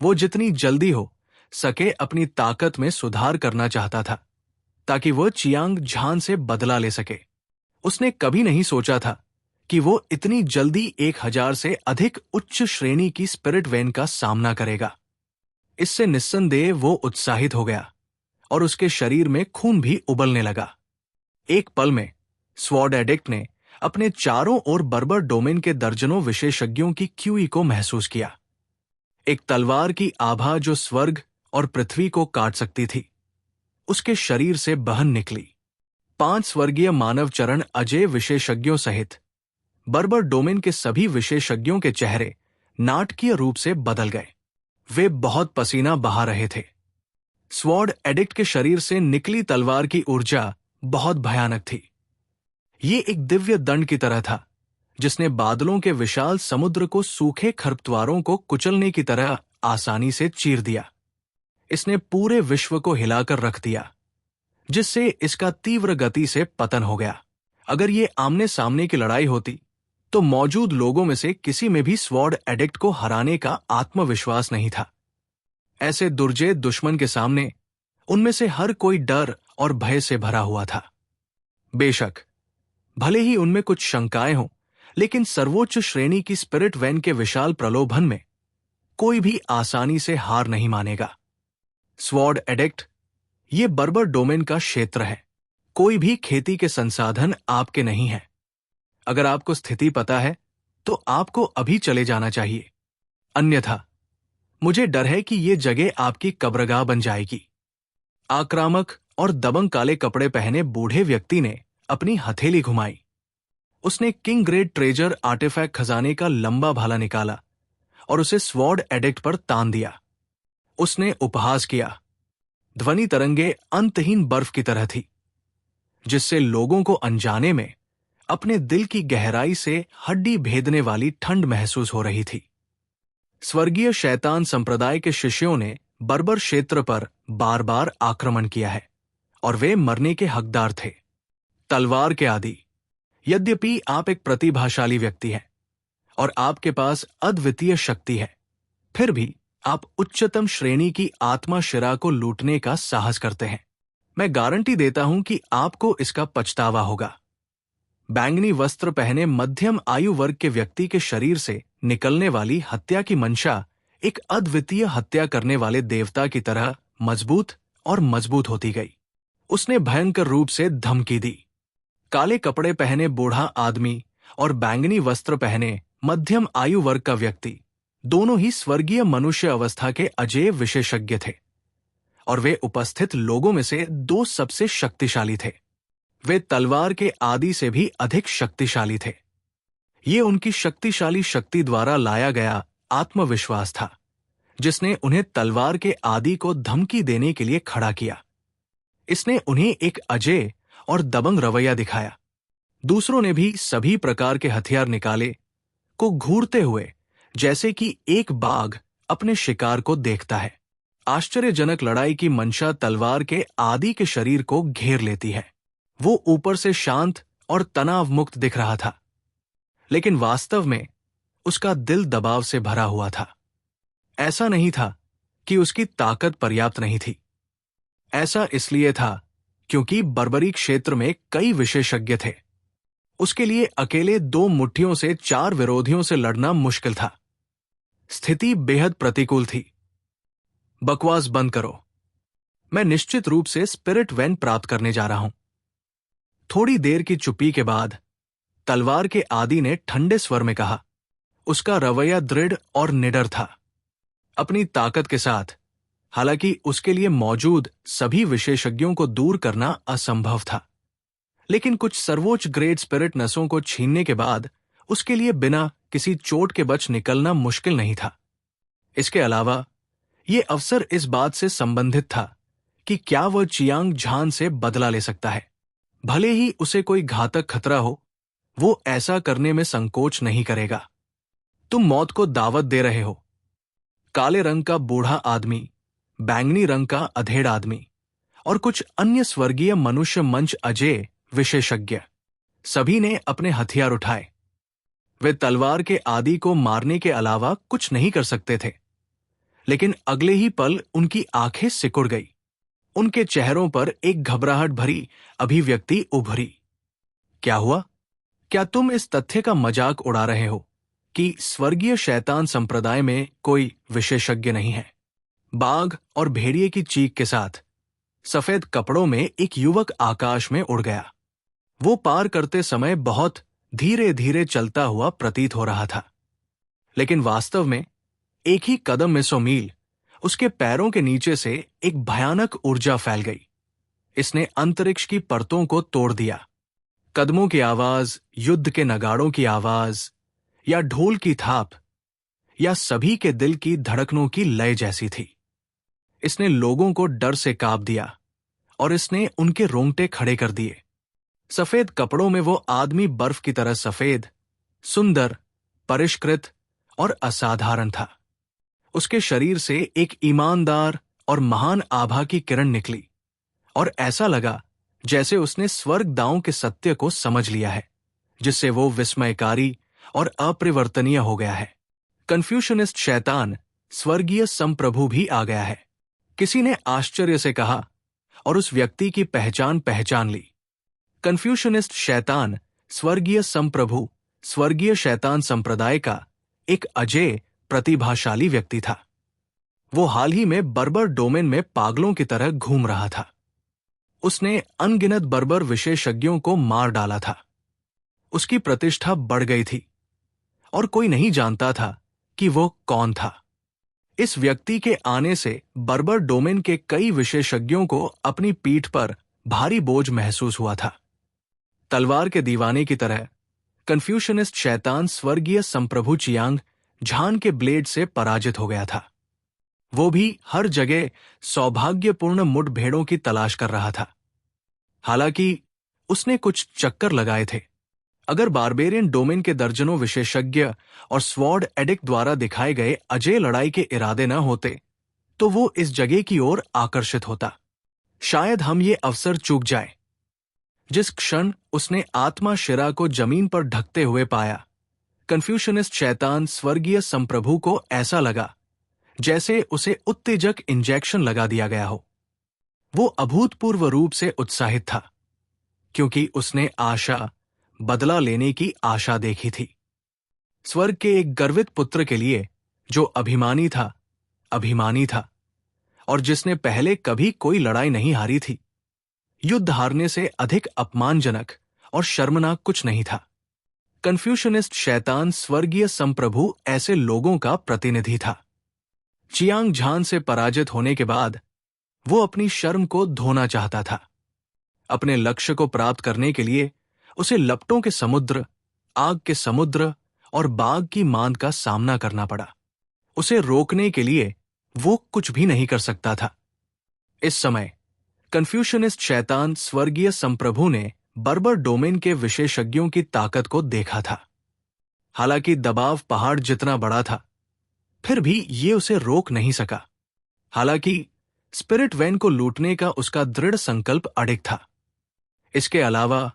वो जितनी जल्दी हो सके अपनी ताकत में सुधार करना चाहता था ताकि वो चियांग झान से बदला ले सके। उसने कभी नहीं सोचा था कि वो इतनी जल्दी 1000 से अधिक उच्च श्रेणी की स्पिरिट वेन का सामना करेगा। इससे निस्संदेह वो उत्साहित हो गया और उसके शरीर में खून भी उबलने लगा। एक पल में स्वॉर्ड एडिक्ट ने अपने चारों ओर बर्बर डोमेन के दर्जनों विशेषज्ञों की क्यूई को महसूस किया। एक तलवार की आभा जो स्वर्ग और पृथ्वी को काट सकती थी, उसके शरीर से बहन निकली। 5 स्वर्गीय मानव चरण अजय विशेषज्ञों सहित बर्बर डोमेन के सभी विशेषज्ञों के चेहरे नाटकीय रूप से बदल गए। वे बहुत पसीना बहा रहे थे। स्वॉर्ड एडिक्ट के शरीर से निकली तलवार की ऊर्जा बहुत भयानक थी। ये एक दिव्य दंड की तरह था जिसने बादलों के विशाल समुद्र को सूखे खरपतवारों को कुचलने की तरह आसानी से चीर दिया। इसने पूरे विश्व को हिलाकर रख दिया, जिससे इसका तीव्र गति से पतन हो गया। अगर ये आमने सामने की लड़ाई होती तो मौजूद लोगों में से किसी में भी स्वॉर्ड एडिक्ट को हराने का आत्मविश्वास नहीं था। ऐसे दुर्जेय दुश्मन के सामने उनमें से हर कोई डर और भय से भरा हुआ था। बेशक भले ही उनमें कुछ शंकाएं हों, लेकिन सर्वोच्च श्रेणी की स्पिरिट वैन के विशाल प्रलोभन में कोई भी आसानी से हार नहीं मानेगा। स्वॉर्ड एडिक्ट, ये बर्बर डोमेन का क्षेत्र है। कोई भी खेती के संसाधन आपके नहीं हैं। अगर आपको स्थिति पता है तो आपको अभी चले जाना चाहिए, अन्यथा मुझे डर है कि ये जगह आपकी कब्रगाह बन जाएगी। आक्रामक और दबंग काले कपड़े पहने बूढ़े व्यक्ति ने अपनी हथेली घुमाई। उसने किंग ग्रेड ट्रेजर आर्टिफैक्ट खजाने का लंबा भाला निकाला और उसे स्वॉर्ड एडिक्ट पर तान दिया। उसने उपहास किया। ध्वनि तरंगे अंतहीन बर्फ की तरह थी, जिससे लोगों को अनजाने में अपने दिल की गहराई से हड्डी भेदने वाली ठंड महसूस हो रही थी। स्वर्गीय शैतान संप्रदाय के शिष्यों ने बर्बर क्षेत्र पर बार बार आक्रमण किया है और वे मरने के हकदार थे। तलवार के आदि, यद्यपि आप एक प्रतिभाशाली व्यक्ति हैं और आपके पास अद्वितीय शक्ति है, फिर भी आप उच्चतम श्रेणी की आत्मा शिरा को लूटने का साहस करते हैं। मैं गारंटी देता हूं कि आपको इसका पछतावा होगा। बैंगनी वस्त्र पहने मध्यम आयु वर्ग के व्यक्ति के शरीर से निकलने वाली हत्या की मंशा एक अद्वितीय हत्या करने वाले देवता की तरह मजबूत और मजबूत होती गई। उसने भयंकर रूप से धमकी दी। काले कपड़े पहने बूढ़ा आदमी और बैंगनी वस्त्र पहने मध्यम आयु वर्ग का व्यक्ति दोनों ही स्वर्गीय मनुष्य अवस्था के अजेय विशेषज्ञ थे और वे उपस्थित लोगों में से दो सबसे शक्तिशाली थे। वे तलवार के आदि से भी अधिक शक्तिशाली थे। ये उनकी शक्तिशाली शक्ति द्वारा लाया गया आत्मविश्वास था, जिसने उन्हें तलवार के आदि को धमकी देने के लिए खड़ा किया। इसने उन्हें एक अजेय और दबंग रवैया दिखाया। दूसरों ने भी सभी प्रकार के हथियार निकाले को घूरते हुए, जैसे कि एक बाघ अपने शिकार को देखता है। आश्चर्यजनक लड़ाई की मंशा तलवार के आदि के शरीर को घेर लेती है। वो ऊपर से शांत और तनाव मुक्त दिख रहा था, लेकिन वास्तव में उसका दिल दबाव से भरा हुआ था। ऐसा नहीं था कि उसकी ताकत पर्याप्त नहीं थी। ऐसा इसलिए था क्योंकि बर्बरी क्षेत्र में कई विशेषज्ञ थे। उसके लिए अकेले 2 मुट्ठियों से 4 विरोधियों से लड़ना मुश्किल था। स्थिति बेहद प्रतिकूल थी। बकवास बंद करो। मैं निश्चित रूप से स्पिरिट वैन प्राप्त करने जा रहा हूं। थोड़ी देर की चुप्पी के बाद तलवार के आदि ने ठंडे स्वर में कहा। उसका रवैया दृढ़ और निडर था। अपनी ताकत के साथ, हालांकि उसके लिए मौजूद सभी विशेषज्ञों को दूर करना असंभव था, लेकिन कुछ सर्वोच्च ग्रेड स्पिरिट नसों को छीनने के बाद उसके लिए बिना किसी चोट के बच निकलना मुश्किल नहीं था। इसके अलावा यह अवसर इस बात से संबंधित था कि क्या वह चियांग झान से बदला ले सकता है। भले ही उसे कोई घातक खतरा हो, वो ऐसा करने में संकोच नहीं करेगा। तुम मौत को दावत दे रहे हो। काले रंग का बूढ़ा आदमी, बैंगनी रंग का अधेड़ आदमी और कुछ अन्य स्वर्गीय मनुष्य मंच अजेय विशेषज्ञ, सभी ने अपने हथियार उठाए। वे तलवार के आदि को मारने के अलावा कुछ नहीं कर सकते थे, लेकिन अगले ही पल उनकी आंखें सिकुड़ गई। उनके चेहरों पर एक घबराहट भरी अभिव्यक्ति उभरी। क्या हुआ? क्या तुम इस तथ्य का मजाक उड़ा रहे हो कि स्वर्गीय शैतान संप्रदाय में कोई विशेषज्ञ नहीं है? बाघ और भेड़िए की चीख के साथ सफेद कपड़ों में एक युवक आकाश में उड़ गया। वो पार करते समय बहुत धीरे धीरे चलता हुआ प्रतीत हो रहा था, लेकिन वास्तव में एक ही कदम में 100 मील उसके पैरों के नीचे से एक भयानक ऊर्जा फैल गई। इसने अंतरिक्ष की परतों को तोड़ दिया। कदमों की आवाज, युद्ध के नगाड़ों की आवाज या ढोल की थाप या सभी के दिल की धड़कनों की लय जैसी थी। इसने लोगों को डर से कांप दिया और इसने उनके रोंगटे खड़े कर दिए। सफेद कपड़ों में वो आदमी बर्फ की तरह सफेद, सुंदर, परिष्कृत और असाधारण था। उसके शरीर से एक ईमानदार और महान आभा की किरण निकली और ऐसा लगा जैसे उसने स्वर्गदाओं के सत्य को समझ लिया है, जिससे वो विस्मयकारी और अपरिवर्तनीय हो गया है। कन्फ्यूशनिस्ट शैतान स्वर्गीय संप्रभु भी आ गया है, किसी ने आश्चर्य से कहा और उस व्यक्ति की पहचान ली। कन्फ्यूशनिस्ट शैतान स्वर्गीय संप्रभु स्वर्गीय शैतान संप्रदाय का एक अजेय प्रतिभाशाली व्यक्ति था। वो हाल ही में बर्बर डोमेन में पागलों की तरह घूम रहा था। उसने अनगिनत बर्बर विशेषज्ञों को मार डाला था। उसकी प्रतिष्ठा बढ़ गई थी और कोई नहीं जानता था कि वो कौन था। इस व्यक्ति के आने से बर्बर डोमेन के कई विशेषज्ञों को अपनी पीठ पर भारी बोझ महसूस हुआ था। तलवार के दीवाने की तरह कन्फ्यूशनिस्ट शैतान स्वर्गीय संप्रभु चियांग झान के ब्लेड से पराजित हो गया था। वो भी हर जगह सौभाग्यपूर्ण मुठभेड़ों की तलाश कर रहा था। हालांकि उसने कुछ चक्कर लगाए थे। अगर बारबेरियन डोमेन के दर्जनों विशेषज्ञ और स्वॉर्ड एडिक्ट द्वारा दिखाए गए अजय लड़ाई के इरादे न होते तो वो इस जगह की ओर आकर्षित होता। शायद हम ये अवसर चूक जाए। जिस क्षण उसने आत्मा शिरा को जमीन पर ढकते हुए पाया, कन्फ्यूशनिस्ट शैतान स्वर्गीय संप्रभु को ऐसा लगा जैसे उसे उत्तेजक इंजेक्शन लगा दिया गया हो। वो अभूतपूर्व रूप से उत्साहित था, क्योंकि उसने आशा, बदला लेने की आशा देखी थी। स्वर्ग के एक गर्वित पुत्र के लिए जो अभिमानी था और जिसने पहले कभी कोई लड़ाई नहीं हारी थी। युद्ध हारने से अधिक अपमानजनक और शर्मनाक कुछ नहीं था। कन्फ्यूशनिस्ट शैतान स्वर्गीय संप्रभु ऐसे लोगों का प्रतिनिधि था। चियांग झान से पराजित होने के बाद वो अपनी शर्म को धोना चाहता था। अपने लक्ष्य को प्राप्त करने के लिए उसे लपटों के समुद्र, आग के समुद्र और बाघ की मांद का सामना करना पड़ा। उसे रोकने के लिए वो कुछ भी नहीं कर सकता था। इस समय कन्फ्यूशनिस्ट शैतान स्वर्गीय संप्रभु ने बर्बर डोमेन के विशेषज्ञों की ताकत को देखा था। हालांकि दबाव पहाड़ जितना बड़ा था, फिर भी ये उसे रोक नहीं सका। हालांकि स्पिरिट वैन को लूटने का उसका दृढ़ संकल्प अडिग था। इसके अलावा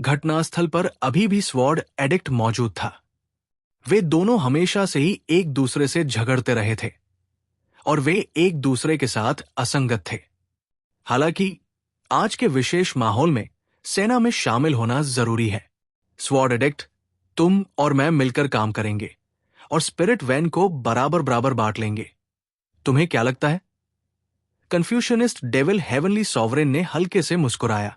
घटनास्थल पर अभी भी स्वॉर्ड एडिक्ट मौजूद था। वे दोनों हमेशा से ही एक दूसरे से झगड़ते रहे थे और वे एक दूसरे के साथ असंगत थे। हालांकि आज के विशेष माहौल में सेना में शामिल होना जरूरी है। स्वॉर्ड एडिक्ट, तुम और मैं मिलकर काम करेंगे और स्पिरिट वैन को बराबर बराबर बांट लेंगे। तुम्हें क्या लगता है? कन्फ्यूशनिस्ट डेविल हेवनली सॉवरेन ने हल्के से मुस्कुराया।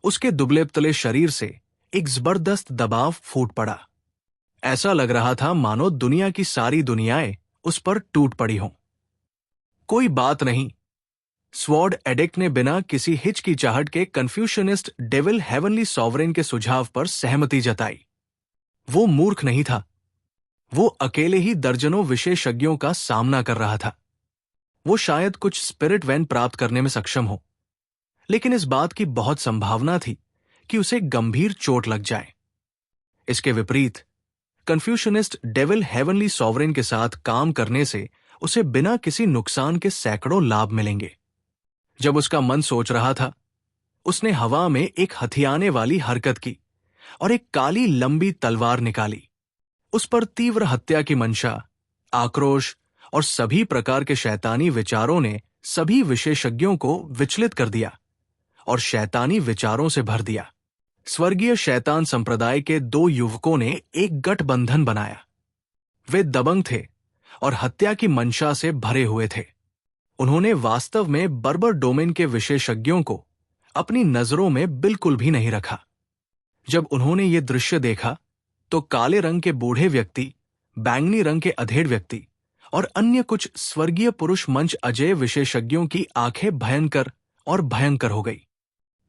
उसके दुबले पतले शरीर से एक जबरदस्त दबाव फूट पड़ा। ऐसा लग रहा था मानो दुनिया की सारी दुनियाएं उस पर टूट पड़ी हों। कोई बात नहीं, स्वॉर्ड एडिक्ट ने बिना किसी हिचकिचाहट के कन्फ्यूशनिस्ट डेविल हेवनली सॉवरेन के सुझाव पर सहमति जताई। वो मूर्ख नहीं था। वो अकेले ही दर्जनों विशेषज्ञों का सामना कर रहा था। वो शायद कुछ स्पिरिट वैन प्राप्त करने में सक्षम हो, लेकिन इस बात की बहुत संभावना थी कि उसे गंभीर चोट लग जाए। इसके विपरीत कन्फ्यूशनिस्ट डेविल हेवनली सॉवरेन के साथ काम करने से उसे बिना किसी नुकसान के सैकड़ों लाभ मिलेंगे। जब उसका मन सोच रहा था, उसने हवा में एक हथियाने वाली हरकत की और एक काली लंबी तलवार निकाली। उस पर तीव्र हत्या की मंशा, आक्रोश और सभी प्रकार के शैतानी विचारों ने सभी विशेषज्ञों को विचलित कर दिया और शैतानी विचारों से भर दिया। स्वर्गीय शैतान संप्रदाय के दो युवकों ने एक गठबंधन बनाया। वे दबंग थे और हत्या की मंशा से भरे हुए थे। उन्होंने वास्तव में बर्बर डोमेन के विशेषज्ञों को अपनी नजरों में बिल्कुल भी नहीं रखा। जब उन्होंने ये दृश्य देखा तो काले रंग के बूढ़े व्यक्ति, बैंगनी रंग के अधेड़ व्यक्ति और अन्य कुछ स्वर्गीय पुरुष मंच अजय विशेषज्ञों की आंखें भयंकर और भयंकर हो गई।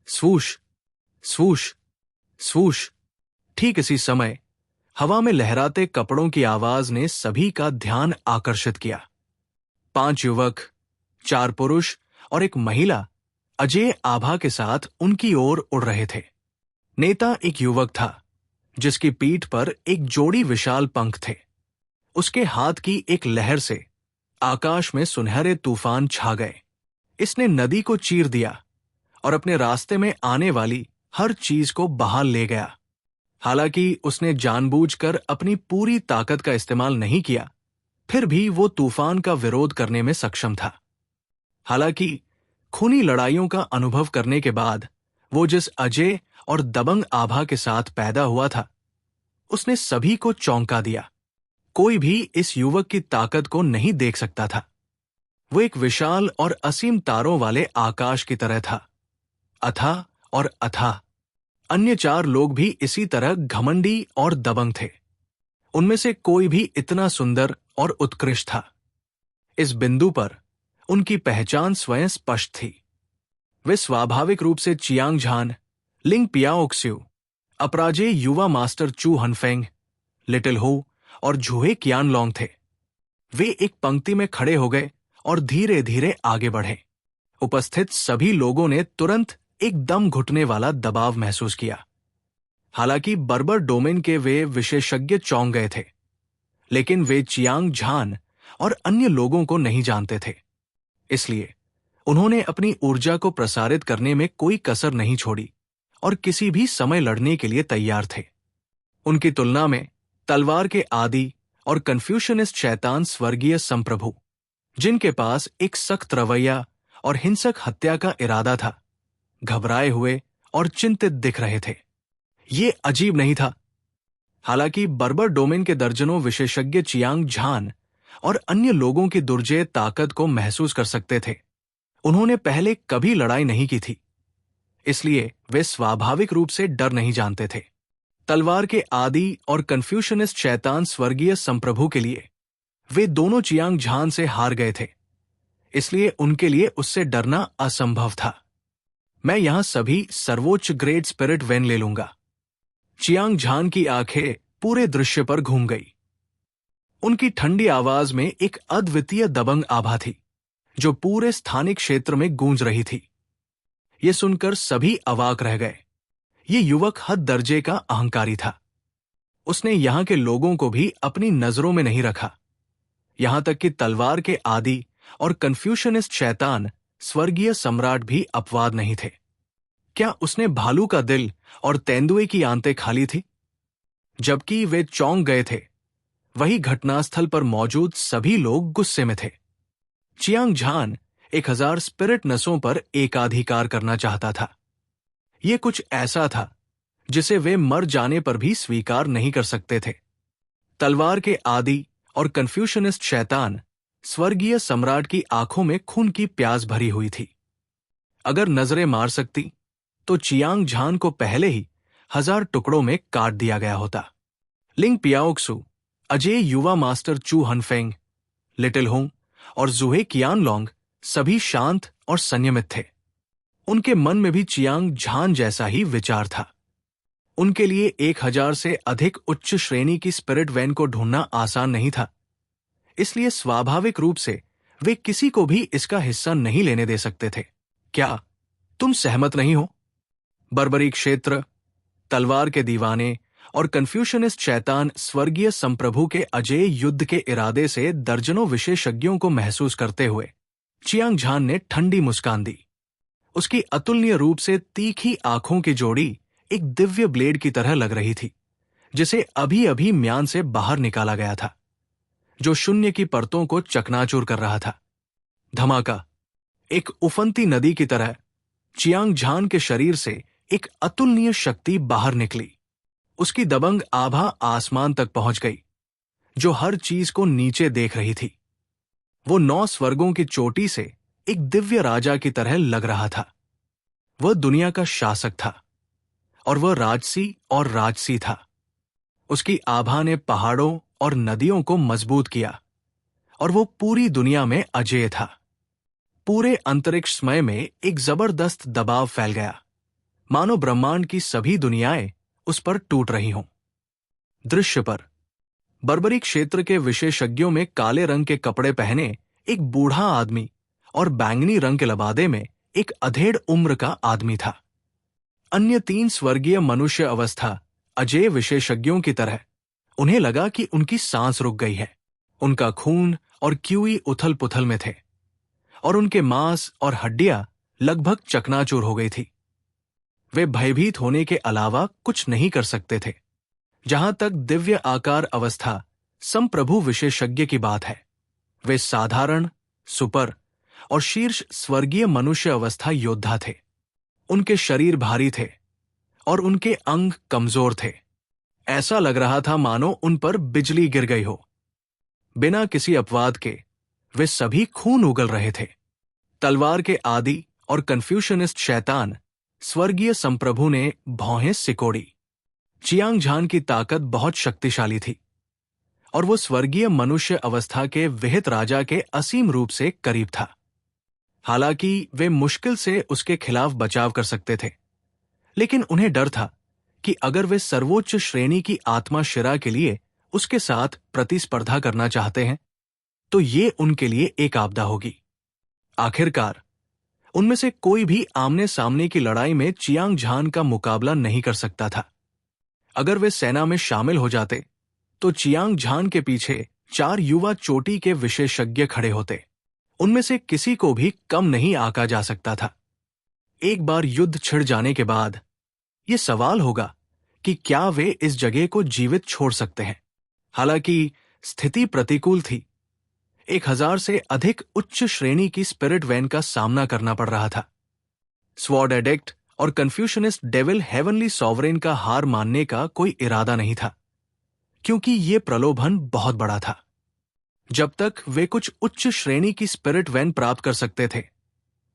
स्वूश, स्वूश, स्वूश। ठीक इसी समय हवा में लहराते कपड़ों की आवाज ने सभी का ध्यान आकर्षित किया। 5 युवक, 4 पुरुष और एक महिला अजय आभा के साथ उनकी ओर उड़ रहे थे। नेता एक युवक था जिसकी पीठ पर एक जोड़ी विशाल पंख थे। उसके हाथ की एक लहर से आकाश में सुनहरे तूफान छा गए। इसने नदी को चीर दिया और अपने रास्ते में आने वाली हर चीज को बहा ले गया। हालांकि उसने जानबूझकर अपनी पूरी ताकत का इस्तेमाल नहीं किया, फिर भी वो तूफान का विरोध करने में सक्षम था। हालांकि खूनी लड़ाइयों का अनुभव करने के बाद वो जिस अजय और दबंग आभा के साथ पैदा हुआ था, उसने सभी को चौंका दिया। कोई भी इस युवक की ताकत को नहीं देख सकता था। वो एक विशाल और असीम तारों वाले आकाश की तरह था अथाह और अथाह। अन्य 4 लोग भी इसी तरह घमंडी और दबंग थे। उनमें से कोई भी इतना सुंदर और उत्कृष्ट था। इस बिंदु पर उनकी पहचान स्वयं स्पष्ट थी। वे स्वाभाविक रूप से चियांग झान, लिंग पियाओक्स्यू, अपराजेय युवा मास्टर चू हनफेंग, लिटिल हो और झुहे कियानलोंग थे। वे एक पंक्ति में खड़े हो गए और धीरे धीरे आगे बढ़े। उपस्थित सभी लोगों ने तुरंत एक दम घुटने वाला दबाव महसूस किया। हालांकि बर्बर डोमेन के वे विशेषज्ञ चौंक गए थे, लेकिन वे चियांग झान और अन्य लोगों को नहीं जानते थे। इसलिए उन्होंने अपनी ऊर्जा को प्रसारित करने में कोई कसर नहीं छोड़ी और किसी भी समय लड़ने के लिए तैयार थे। उनकी तुलना में तलवार के आदि और कन्फ्यूशनिस्ट शैतान स्वर्गीय संप्रभु, जिनके पास एक सख्त रवैया और हिंसक हत्या का इरादा था, घबराए हुए और चिंतित दिख रहे थे। ये अजीब नहीं था। हालांकि बर्बर डोमेन के दर्जनों विशेषज्ञ चियांग झान और अन्य लोगों की दुर्जेय ताकत को महसूस कर सकते थे। उन्होंने पहले कभी लड़ाई नहीं की थी, इसलिए वे स्वाभाविक रूप से डर नहीं जानते थे। तलवार के आदि और कन्फ्यूशनिस्ट शैतान स्वर्गीय संप्रभु के लिए वे दोनों चियांग झान से हार गए थे, इसलिए उनके लिए उससे डरना असंभव था। मैं यहां सभी सर्वोच्च ग्रेट स्पिरिट वेन ले लूंगा। चियांग झान की आंखें पूरे दृश्य पर घूम गई। उनकी ठंडी आवाज में एक अद्वितीय दबंग आभा थी, जो पूरे स्थानिक क्षेत्र में गूंज रही थी। यह सुनकर सभी अवाक रह गए। ये युवक हद दर्जे का अहंकारी था। उसने यहां के लोगों को भी अपनी नजरों में नहीं रखा, यहां तक कि तलवार के आदि और कन्फ्यूशनिस्ट शैतान स्वर्गीय सम्राट भी अपवाद नहीं थे। क्या उसने भालू का दिल और तेंदुए की आंतें खाली थी? जबकि वे चौंक गए थे, वही घटनास्थल पर मौजूद सभी लोग गुस्से में थे। चियांग झान 1000 स्पिरिट नसों पर एकाधिकार करना चाहता था। यह कुछ ऐसा था जिसे वे मर जाने पर भी स्वीकार नहीं कर सकते थे। तलवार के आदि और कन्फ्यूशनिस्ट शैतान स्वर्गीय सम्राट की आंखों में खून की प्यास भरी हुई थी। अगर नजरें मार सकती तो चियांग झान को पहले ही 1000 टुकड़ों में काट दिया गया होता। लिंग पियाओक्सू, अजय युवा मास्टर चू हनफेंग, लिटिल होंग और जुहे कियानलोंग सभी शांत और संयमित थे। उनके मन में भी चियांग झान जैसा ही विचार था। उनके लिए 1000 से अधिक उच्च श्रेणी की स्पिरिट वैन को ढूंढना आसान नहीं था, इसलिए स्वाभाविक रूप से वे किसी को भी इसका हिस्सा नहीं लेने दे सकते थे। क्या तुम सहमत नहीं हो? बर्बरी क्षेत्र, तलवार के दीवाने और कन्फ्यूशनिस्ट शैतान स्वर्गीय संप्रभु के अजेय युद्ध के इरादे से दर्जनों विशेषज्ञों को महसूस करते हुए चियांग झान ने ठंडी मुस्कान दी। उसकी अतुलनीय रूप से तीखी आंखों की जोड़ी एक दिव्य ब्लेड की तरह लग रही थी, जिसे अभी अभी म्यान से बाहर निकाला गया था, जो शून्य की परतों को चकनाचूर कर रहा था। धमाका! एक उफनती नदी की तरह चियांग झान के शरीर से एक अतुलनीय शक्ति बाहर निकली। उसकी दबंग आभा आसमान तक पहुंच गई, जो हर चीज को नीचे देख रही थी। वो 9 स्वर्गों की चोटी से एक दिव्य राजा की तरह लग रहा था। वह दुनिया का शासक था और वह राजसी और राजसी था। उसकी आभा ने पहाड़ों और नदियों को मजबूत किया और वो पूरी दुनिया में अजेय था। पूरे अंतरिक्ष समय में एक जबरदस्त दबाव फैल गया, मानो ब्रह्मांड की सभी दुनियाएं उस पर टूट रही हों। दृश्य पर बर्बरी क्षेत्र के विशेषज्ञों में काले रंग के कपड़े पहने एक बूढ़ा आदमी और बैंगनी रंग के लबादे में एक अधेड़ उम्र का आदमी था। अन्य 3 स्वर्गीय मनुष्य अवस्था अजेय विशेषज्ञों की तरह उन्हें लगा कि उनकी सांस रुक गई है। उनका खून और क्यूई उथल पुथल में थे और उनके मांस और हड्डियां लगभग चकनाचूर हो गई थी। वे भयभीत होने के अलावा कुछ नहीं कर सकते थे। जहां तक दिव्य आकार अवस्था संप्रभु विशेषज्ञ की बात है, वे साधारण, सुपर और शीर्ष स्वर्गीय मनुष्य अवस्था योद्धा थे। उनके शरीर भारी थे और उनके अंग कमजोर थे। ऐसा लग रहा था मानो उन पर बिजली गिर गई हो। बिना किसी अपवाद के वे सभी खून उगल रहे थे। तलवार के आदि और कन्फ्यूशनिस्ट शैतान स्वर्गीय संप्रभु ने भौहें सिकोड़ी। चियांग झान की ताकत बहुत शक्तिशाली थी और वो स्वर्गीय मनुष्य अवस्था के विहित राजा के असीम रूप से करीब था। हालांकि वे मुश्किल से उसके खिलाफ बचाव कर सकते थे, लेकिन उन्हें डर था कि अगर वे सर्वोच्च श्रेणी की आत्मा शिरा के लिए उसके साथ प्रतिस्पर्धा करना चाहते हैं तो ये उनके लिए एक आपदा होगी। आखिरकार उनमें से कोई भी आमने सामने की लड़ाई में चियांग झान का मुकाबला नहीं कर सकता था। अगर वे सेना में शामिल हो जाते तो चियांग झान के पीछे 4 युवा चोटी के विशेषज्ञ खड़े होते। उनमें से किसी को भी कम नहीं आंका जा सकता था। एक बार युद्ध छिड़ जाने के बाद ये सवाल होगा कि क्या वे इस जगह को जीवित छोड़ सकते हैं। हालांकि स्थिति प्रतिकूल थी। 1000 से अधिक उच्च श्रेणी की स्पिरिट वैन का सामना करना पड़ रहा था। स्वॉर्ड एडिक्ट और कन्फ्यूशनिस्ट डेविल हेवनली सॉवरेन का हार मानने का कोई इरादा नहीं था, क्योंकि यह प्रलोभन बहुत बड़ा था। जब तक वे कुछ उच्च श्रेणी की स्पिरिट वैन प्राप्त कर सकते थे,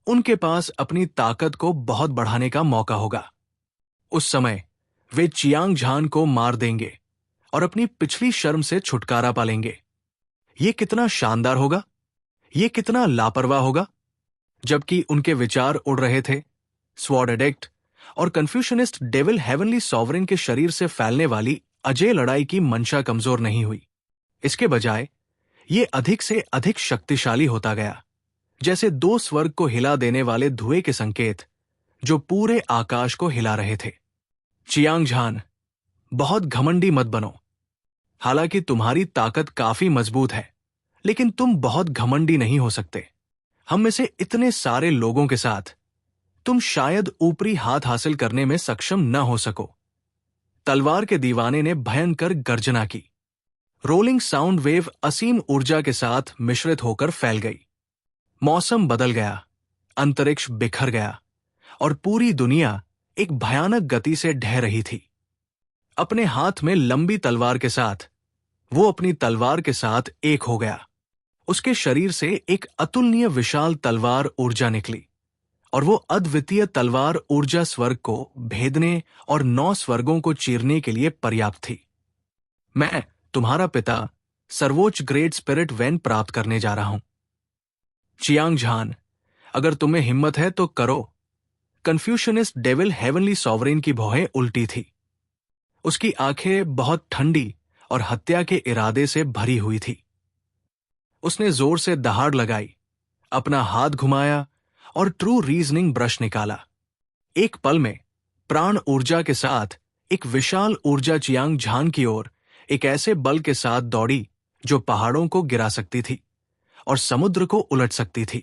उनके पास अपनी ताकत को बहुत बढ़ाने का मौका होगा। उस समय वे चियांग झान को मार देंगे और अपनी पिछली शर्म से छुटकारा पालेंगे। ये कितना शानदार होगा, ये कितना लापरवाह होगा। जबकि उनके विचार उड़ रहे थे, स्वॉर्ड एडिक्ट और कन्फ्यूशनिस्ट डेविल हेवनली सॉवरेन के शरीर से फैलने वाली अजेय लड़ाई की मंशा कमजोर नहीं हुई। इसके बजाय ये अधिक से अधिक शक्तिशाली होता गया, जैसे 2 स्वर्ग को हिला देने वाले धुएं के संकेत जो पूरे आकाश को हिला रहे थे। चियांग झान, बहुत घमंडी मत बनो। हालांकि तुम्हारी ताकत काफी मजबूत है, लेकिन तुम बहुत घमंडी नहीं हो सकते। हम में से इतने सारे लोगों के साथ तुम शायद ऊपरी हाथ हासिल करने में सक्षम न हो सको। तलवार के दीवाने ने भयंकर गर्जना की। रोलिंग साउंड वेव असीम ऊर्जा के साथ मिश्रित होकर फैल गई। मौसम बदल गया, अंतरिक्ष बिखर गया और पूरी दुनिया एक भयानक गति से ढह रही थी। अपने हाथ में लंबी तलवार के साथ वो अपनी तलवार के साथ एक हो गया। उसके शरीर से एक अतुलनीय विशाल तलवार ऊर्जा निकली और वो अद्वितीय तलवार ऊर्जा स्वर्ग को भेदने और 9 स्वर्गों को चीरने के लिए पर्याप्त थी। मैं तुम्हारा पिता सर्वोच्च ग्रेट स्पिरिट वैन प्राप्त करने जा रहा हूं। चियांग झान, अगर तुम्हें हिम्मत है तो करो। कन्फ्यूशनिस्ट डेविल हेवनली सॉवरेन की भौहें उल्टी थी। उसकी आंखें बहुत ठंडी और हत्या के इरादे से भरी हुई थी। उसने जोर से दहाड़ लगाई, अपना हाथ घुमाया और ट्रू रीजनिंग ब्रश निकाला। एक पल में प्राण ऊर्जा के साथ एक विशाल ऊर्जा चियांग झान की ओर एक ऐसे बल के साथ दौड़ी जो पहाड़ों को गिरा सकती थी और समुद्र को उलट सकती थी।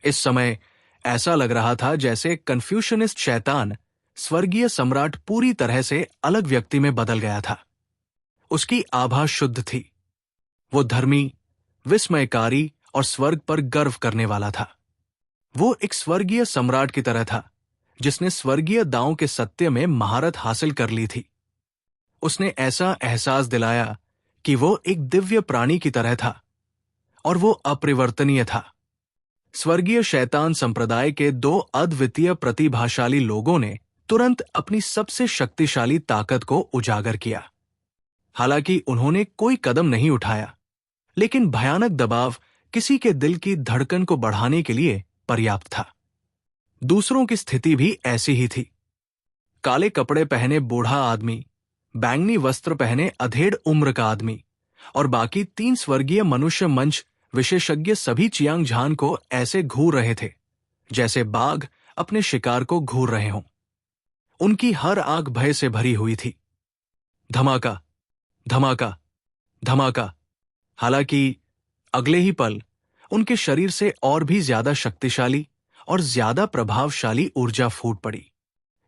इस समय ऐसा लग रहा था जैसे कन्फ्यूशनिस्ट शैतान स्वर्गीय सम्राट पूरी तरह से अलग व्यक्ति में बदल गया था। उसकी आभा शुद्ध थी। वो धर्मी, विस्मयकारी और स्वर्ग पर गर्व करने वाला था। वो एक स्वर्गीय सम्राट की तरह था जिसने स्वर्गीय दांव के सत्य में महारत हासिल कर ली थी। उसने ऐसा एहसास दिलाया कि वो एक दिव्य प्राणी की तरह था और वो अपरिवर्तनीय था। स्वर्गीय शैतान संप्रदाय के 2 अद्वितीय प्रतिभाशाली लोगों ने तुरंत अपनी सबसे शक्तिशाली ताकत को उजागर किया। हालांकि उन्होंने कोई कदम नहीं उठाया, लेकिन भयानक दबाव किसी के दिल की धड़कन को बढ़ाने के लिए पर्याप्त था। दूसरों की स्थिति भी ऐसी ही थी। काले कपड़े पहने बूढ़ा आदमी, बैंगनी वस्त्र पहने अधेड़ उम्र का आदमी और बाकी 3 स्वर्गीय मनुष्य मंच विशेषज्ञ सभी चियांग झान को ऐसे घूर रहे थे जैसे बाघ अपने शिकार को घूर रहे हों। उनकी हर आंख भय से भरी हुई थी। धमाका, धमाका, धमाका। हालांकि अगले ही पल उनके शरीर से और भी ज्यादा शक्तिशाली और ज्यादा प्रभावशाली ऊर्जा फूट पड़ी।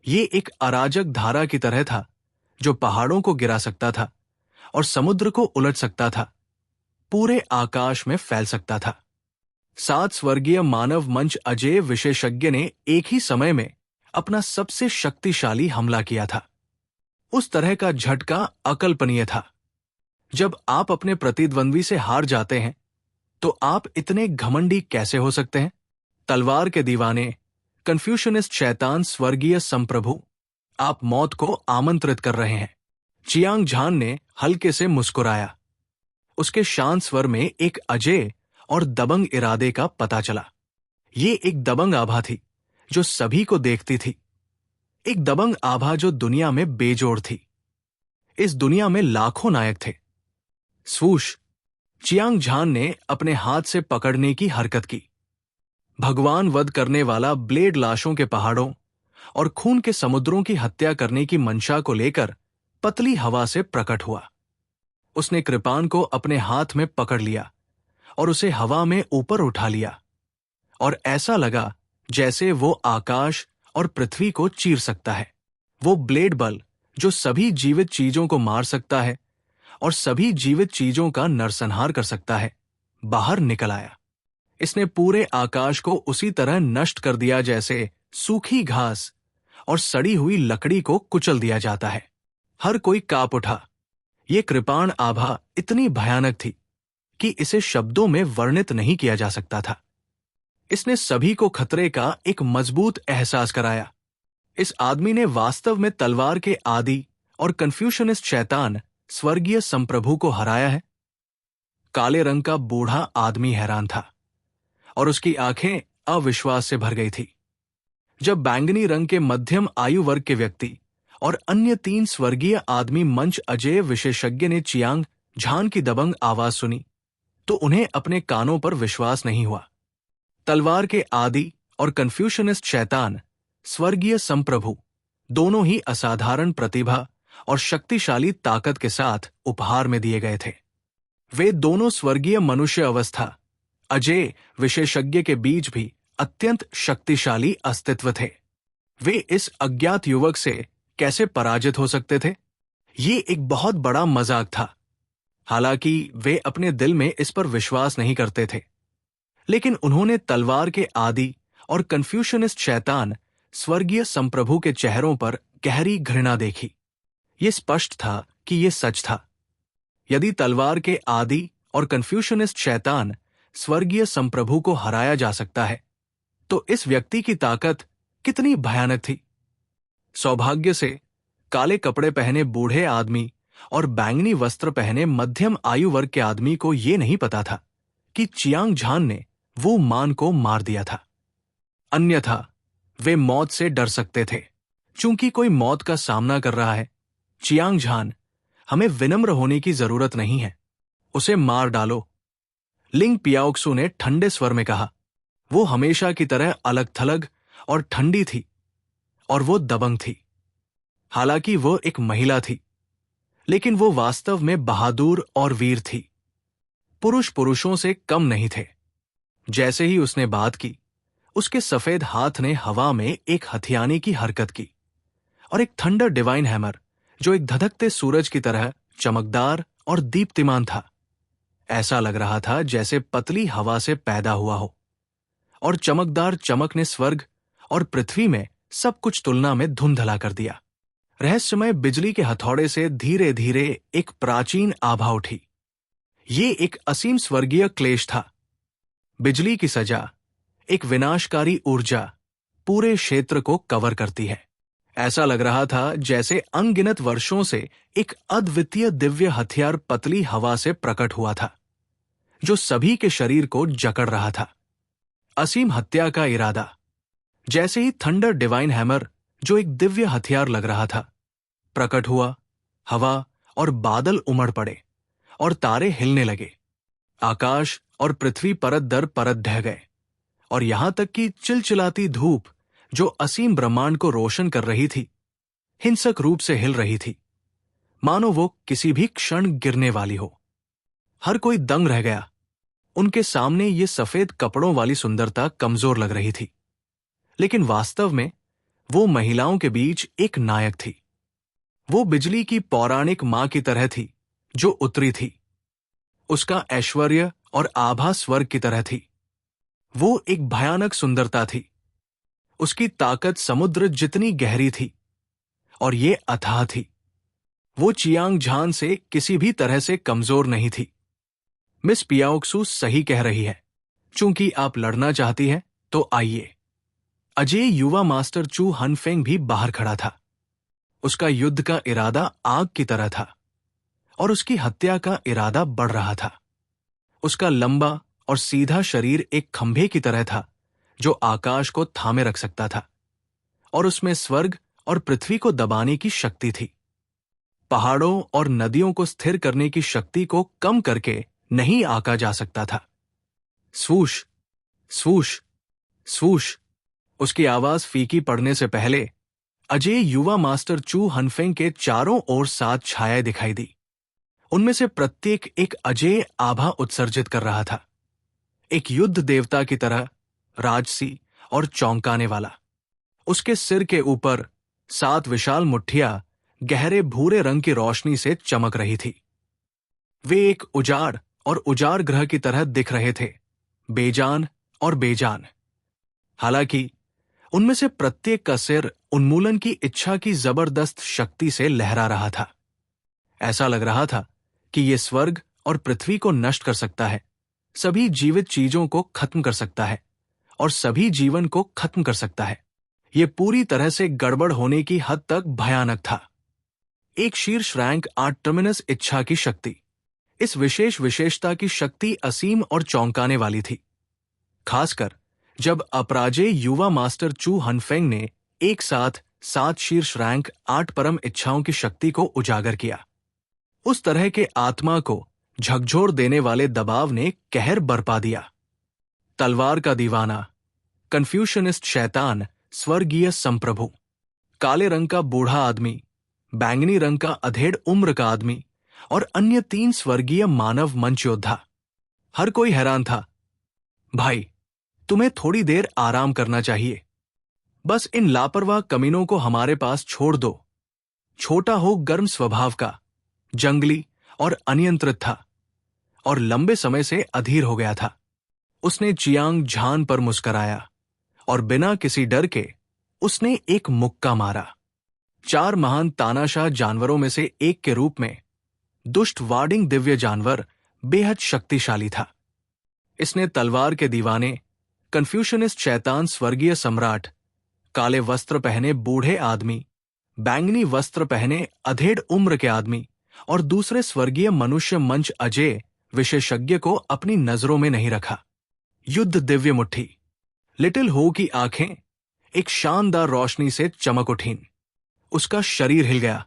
ये एक अराजक धारा की तरह था जो पहाड़ों को गिरा सकता था और समुद्र को उलट सकता था, पूरे आकाश में फैल सकता था। 7 स्वर्गीय मानव मंच अजेय विशेषज्ञ ने एक ही समय में अपना सबसे शक्तिशाली हमला किया था। उस तरह का झटका अकल्पनीय था। जब आप अपने प्रतिद्वंद्वी से हार जाते हैं तो आप इतने घमंडी कैसे हो सकते हैं? तलवार के दीवाने, कन्फ्यूशनिस्ट शैतान स्वर्गीय संप्रभु, आप मौत को आमंत्रित कर रहे हैं। चियांग झान ने हल्के से मुस्कुराया। उसके शांत स्वर में एक अजेय और दबंग इरादे का पता चला। ये एक दबंग आभा थी जो सभी को देखती थी, एक दबंग आभा जो दुनिया में बेजोड़ थी। इस दुनिया में लाखों नायक थे। स्वूश, चियांग झान ने अपने हाथ से पकड़ने की हरकत की। भगवान वध करने वाला ब्लेड लाशों के पहाड़ों और खून के समुद्रों की हत्या करने की मंशा को लेकर पतली हवा से प्रकट हुआ। उसने कृपान को अपने हाथ में पकड़ लिया और उसे हवा में ऊपर उठा लिया, और ऐसा लगा जैसे वो आकाश और पृथ्वी को चीर सकता है। वो ब्लेड बल जो सभी जीवित चीजों को मार सकता है और सभी जीवित चीजों का नरसंहार कर सकता है, बाहर निकल आया। इसने पूरे आकाश को उसी तरह नष्ट कर दिया जैसे सूखी घास और सड़ी हुई लकड़ी को कुचल दिया जाता है। हर कोई कांप उठा। ये कृपाण आभा इतनी भयानक थी कि इसे शब्दों में वर्णित नहीं किया जा सकता था। इसने सभी को खतरे का एक मजबूत एहसास कराया। इस आदमी ने वास्तव में तलवार के आदि और कन्फ्यूशनिस्ट शैतान स्वर्गीय संप्रभु को हराया है। काले रंग का बूढ़ा आदमी हैरान था और उसकी आंखें अविश्वास से भर गई थी। जब बैंगनी रंग के मध्यम आयु वर्ग के व्यक्ति और अन्य 3 स्वर्गीय आदमी मंच अजेय विशेषज्ञ ने चियांग झान की दबंग आवाज सुनी तो उन्हें अपने कानों पर विश्वास नहीं हुआ। तलवार के आदि और कन्फ्यूशनिस्ट शैतान स्वर्गीय संप्रभु दोनों ही असाधारण प्रतिभा और शक्तिशाली ताकत के साथ उपहार में दिए गए थे। वे दोनों स्वर्गीय मनुष्य अवस्था अजेय विशेषज्ञ के बीच भी अत्यंत शक्तिशाली अस्तित्व थे। वे इस अज्ञात युवक से कैसे पराजित हो सकते थे? ये एक बहुत बड़ा मजाक था। हालांकि वे अपने दिल में इस पर विश्वास नहीं करते थे, लेकिन उन्होंने तलवार के आदि और कन्फ्यूशनिस्ट शैतान स्वर्गीय संप्रभु के चेहरों पर गहरी घृणा देखी। ये स्पष्ट था कि ये सच था। यदि तलवार के आदि और कन्फ्यूशनिस्ट शैतान स्वर्गीय संप्रभु को हराया जा सकता है, तो इस व्यक्ति की ताकत कितनी भयानक थी। सौभाग्य से काले कपड़े पहने बूढ़े आदमी और बैंगनी वस्त्र पहने मध्यम आयु वर्ग के आदमी को यह नहीं पता था कि चियांग झान ने वो मान को मार दिया था। अन्यथा वे मौत से डर सकते थे। चूंकि कोई मौत का सामना कर रहा है, चियांग झान, हमें विनम्र होने की जरूरत नहीं है। उसे मार डालो, लिंग पियाओक्सू ने ठंडे स्वर में कहा। वो हमेशा की तरह अलग थलग और ठंडी थी, और वो दबंग थी। हालांकि वो एक महिला थी, लेकिन वो वास्तव में बहादुर और वीर थी। पुरुष पुरुषों से कम नहीं थे। जैसे ही उसने बात की, उसके सफेद हाथ ने हवा में एक हथियाने की हरकत की, और एक थंडर डिवाइन हैमर जो एक धधकते सूरज की तरह चमकदार और दीप्तिमान था। ऐसा लग रहा था जैसे पतली हवा से पैदा हुआ हो, और चमकदार चमक ने स्वर्ग और पृथ्वी में सब कुछ तुलना में धुंधला कर दिया। रहस्यमय बिजली के हथौड़े से धीरे धीरे एक प्राचीन आभा उठी। ये एक असीम स्वर्गीय क्लेश था। बिजली की सजा, एक विनाशकारी ऊर्जा, पूरे क्षेत्र को कवर करती है। ऐसा लग रहा था जैसे अनगिनत वर्षों से एक अद्वितीय दिव्य हथियार पतली हवा से प्रकट हुआ था, जो सभी के शरीर को जकड़ रहा था। असीम हत्या का इरादा। जैसे ही थंडर डिवाइन हैमर, जो एक दिव्य हथियार लग रहा था, प्रकट हुआ, हवा और बादल उमड़ पड़े और तारे हिलने लगे। आकाश और पृथ्वी परत दर परत ढह गए, और यहां तक कि चिलचिलाती धूप जो असीम ब्रह्मांड को रोशन कर रही थी, हिंसक रूप से हिल रही थी, मानो वो किसी भी क्षण गिरने वाली हो। हर कोई दंग रह गया। उनके सामने ये सफेद कपड़ों वाली सुंदरता कमजोर लग रही थी, लेकिन वास्तव में वो महिलाओं के बीच एक नायक थी। वो बिजली की पौराणिक मां की तरह थी जो उतरी थी। उसका ऐश्वर्य और आभा स्वर्ग की तरह थी। वो एक भयानक सुंदरता थी। उसकी ताकत समुद्र जितनी गहरी थी, और ये अथाह थी। वो चियांग झान से किसी भी तरह से कमजोर नहीं थी। मिस पियाओक्सू सही कह रही है। चूंकि आप लड़ना चाहती हैं, तो आइए। अजय युवा मास्टर चू हनफेंग भी बाहर खड़ा था। उसका युद्ध का इरादा आग की तरह था और उसकी हत्या का इरादा बढ़ रहा था। उसका लंबा और सीधा शरीर एक खंभे की तरह था जो आकाश को थामे रख सकता था, और उसमें स्वर्ग और पृथ्वी को दबाने की शक्ति थी। पहाड़ों और नदियों को स्थिर करने की शक्ति को कम करके नहीं आंका जा सकता था। स्वूश, स्वूश, स्वूश। उसकी आवाज फीकी पड़ने से पहले अजय युवा मास्टर चू हनफेंग के चारों ओर 7 छायाएं दिखाई दी। उनमें से प्रत्येक एक अजय आभा उत्सर्जित कर रहा था, एक युद्ध देवता की तरह, राजसी और चौंकाने वाला। उसके सिर के ऊपर 7 विशाल मुट्ठियां गहरे भूरे रंग की रोशनी से चमक रही थी। वे एक उजाड़ और उजाड़ ग्रह की तरह दिख रहे थे, बेजान और बेजान। हालांकि उनमें से प्रत्येक का सिर उन्मूलन की इच्छा की जबरदस्त शक्ति से लहरा रहा था। ऐसा लग रहा था कि यह स्वर्ग और पृथ्वी को नष्ट कर सकता है, सभी जीवित चीजों को खत्म कर सकता है और सभी जीवन को खत्म कर सकता है। यह पूरी तरह से गड़बड़ होने की हद तक भयानक था। एक शीर्ष रैंक आर्टमिनस इच्छा की शक्ति। इस विशेष विशेषता की शक्ति असीम और चौंकाने वाली थी, खासकर जब अपराजय युवा मास्टर चू हनफेंग ने एक साथ 7 शीर्ष रैंक 8 परम इच्छाओं की शक्ति को उजागर किया। उस तरह के आत्मा को झकझोर देने वाले दबाव ने कहर बरपा दिया। तलवार का दीवाना, कन्फ्यूशनिस्ट शैतान, स्वर्गीय संप्रभु, काले रंग का बूढ़ा आदमी, बैंगनी रंग का अधेड़ उम्र का आदमी और अन्य 3 स्वर्गीय मानव मंच योद्धा। हर कोई हैरान था। भाई, तुम्हें थोड़ी देर आराम करना चाहिए। बस इन लापरवाह कमीनों को हमारे पास छोड़ दो। छोटा हो गर्म स्वभाव का, जंगली और अनियंत्रित था और लंबे समय से अधीर हो गया था। उसने चियांग झान पर मुस्कराया और बिना किसी डर के उसने एक मुक्का मारा। 4 महान तानाशाह जानवरों में से एक के रूप में दुष्ट वार्डिंग दिव्य जानवर बेहद शक्तिशाली था। इसने तलवार के दीवाने, कन्फ्यूशनिस्ट शैतान स्वर्गीय सम्राट, काले वस्त्र पहने बूढ़े आदमी, बैंगनी वस्त्र पहने अधेड़ उम्र के आदमी और दूसरे स्वर्गीय मनुष्य मंच अजय विशेषज्ञ को अपनी नजरों में नहीं रखा। युद्ध दिव्य मुट्ठी। लिटिल हो की आंखें एक शानदार रोशनी से चमक उठीं। उसका शरीर हिल गया।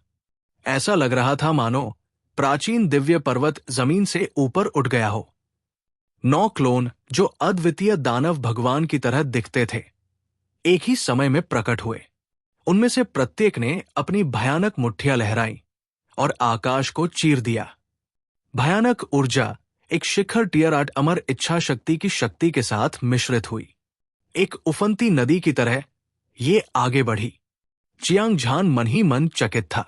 ऐसा लग रहा था मानो प्राचीन दिव्य पर्वत जमीन से ऊपर उठ गया हो। 9 क्लोन जो अद्वितीय दानव भगवान की तरह दिखते थे, एक ही समय में प्रकट हुए। उनमें से प्रत्येक ने अपनी भयानक मुट्ठियां लहराई और आकाश को चीर दिया। भयानक ऊर्जा एक शिखर टियर 8 अमर इच्छा शक्ति की शक्ति के साथ मिश्रित हुई। एक उफनती नदी की तरह ये आगे बढ़ी। चियांग झान मन ही मन चकित था।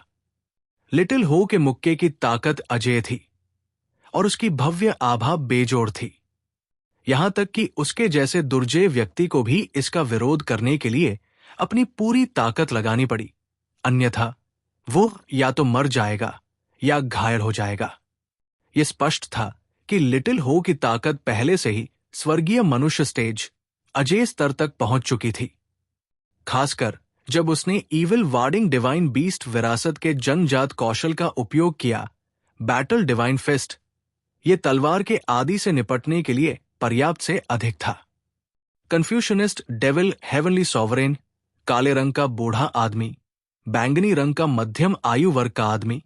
लिटिल हो के मुक्के की ताकत अजेय थी और उसकी भव्य आभा बेजोड़ थी। यहां तक कि उसके जैसे दुर्जय व्यक्ति को भी इसका विरोध करने के लिए अपनी पूरी ताकत लगानी पड़ी, अन्यथा वो या तो मर जाएगा या घायल हो जाएगा। यह स्पष्ट था कि लिटिल हो की ताकत पहले से ही स्वर्गीय मनुष्य स्टेज, अजय स्तर तक पहुंच चुकी थी। खासकर जब उसने ईविल वार्डिंग डिवाइन बीस्ट विरासत के जन्मजात कौशल का उपयोग किया। बैटल डिवाइन फिस्ट, ये तलवार के आदि से निपटने के लिए पर्याप्त से अधिक था। कन्फ्यूशनिस्ट डेविल हेवनली सॉवरेन, काले रंग का बूढ़ा आदमी, बैंगनी रंग का मध्यम आयु वर्ग का आदमी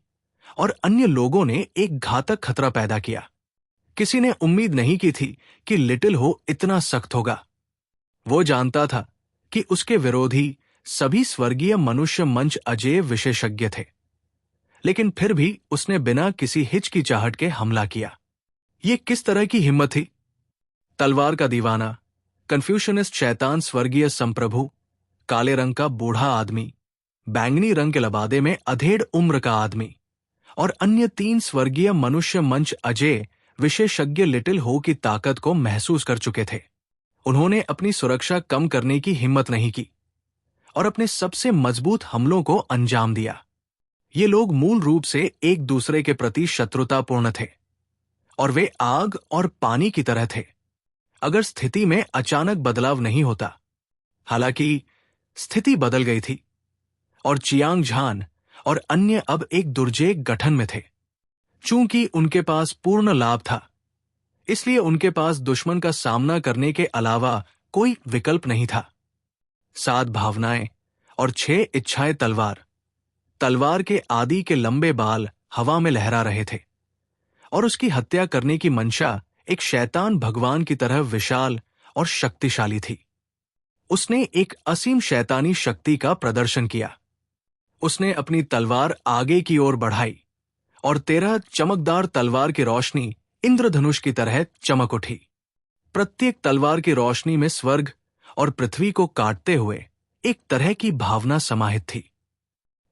और अन्य लोगों ने एक घातक खतरा पैदा किया। किसी ने उम्मीद नहीं की थी कि लिटिल हो इतना सख्त होगा। वो जानता था कि उसके विरोधी सभी स्वर्गीय मनुष्य मंच अजय विशेषज्ञ थे, लेकिन फिर भी उसने बिना किसी हिचकिचाहट के हमला किया। ये किस तरह की हिम्मत थी? तलवार का दीवाना, कन्फ्यूशनिस्ट शैतान स्वर्गीय संप्रभु, काले रंग का बूढ़ा आदमी, बैंगनी रंग के लबादे में अधेड़ उम्र का आदमी और अन्य 3 स्वर्गीय मनुष्य मंच अजय विशेषज्ञ लिटिल हो की ताकत को महसूस कर चुके थे। उन्होंने अपनी सुरक्षा कम करने की हिम्मत नहीं की और अपने सबसे मजबूत हमलों को अंजाम दिया। ये लोग मूल रूप से एक दूसरे के प्रति शत्रुतापूर्ण थे और वे आग और पानी की तरह थे। अगर स्थिति में अचानक बदलाव नहीं होता हालांकि स्थिति बदल गई थी और चियांग झान और अन्य अब एक दुर्जेय गठन में थे। चूंकि उनके पास पूर्ण लाभ था, इसलिए उनके पास दुश्मन का सामना करने के अलावा कोई विकल्प नहीं था। 7 भावनाएं और 6 इच्छाएं तलवार के आदि के लंबे बाल हवा में लहरा रहे थे और उसकी हत्या करने की मंशा एक शैतान भगवान की तरह विशाल और शक्तिशाली थी। उसने एक असीम शैतानी शक्ति का प्रदर्शन किया। उसने अपनी तलवार आगे की ओर बढ़ाई और 13 चमकदार तलवार की रोशनी इंद्रधनुष की तरह चमक उठी। प्रत्येक तलवार की रोशनी में स्वर्ग और पृथ्वी को काटते हुए एक तरह की भावना समाहित थी।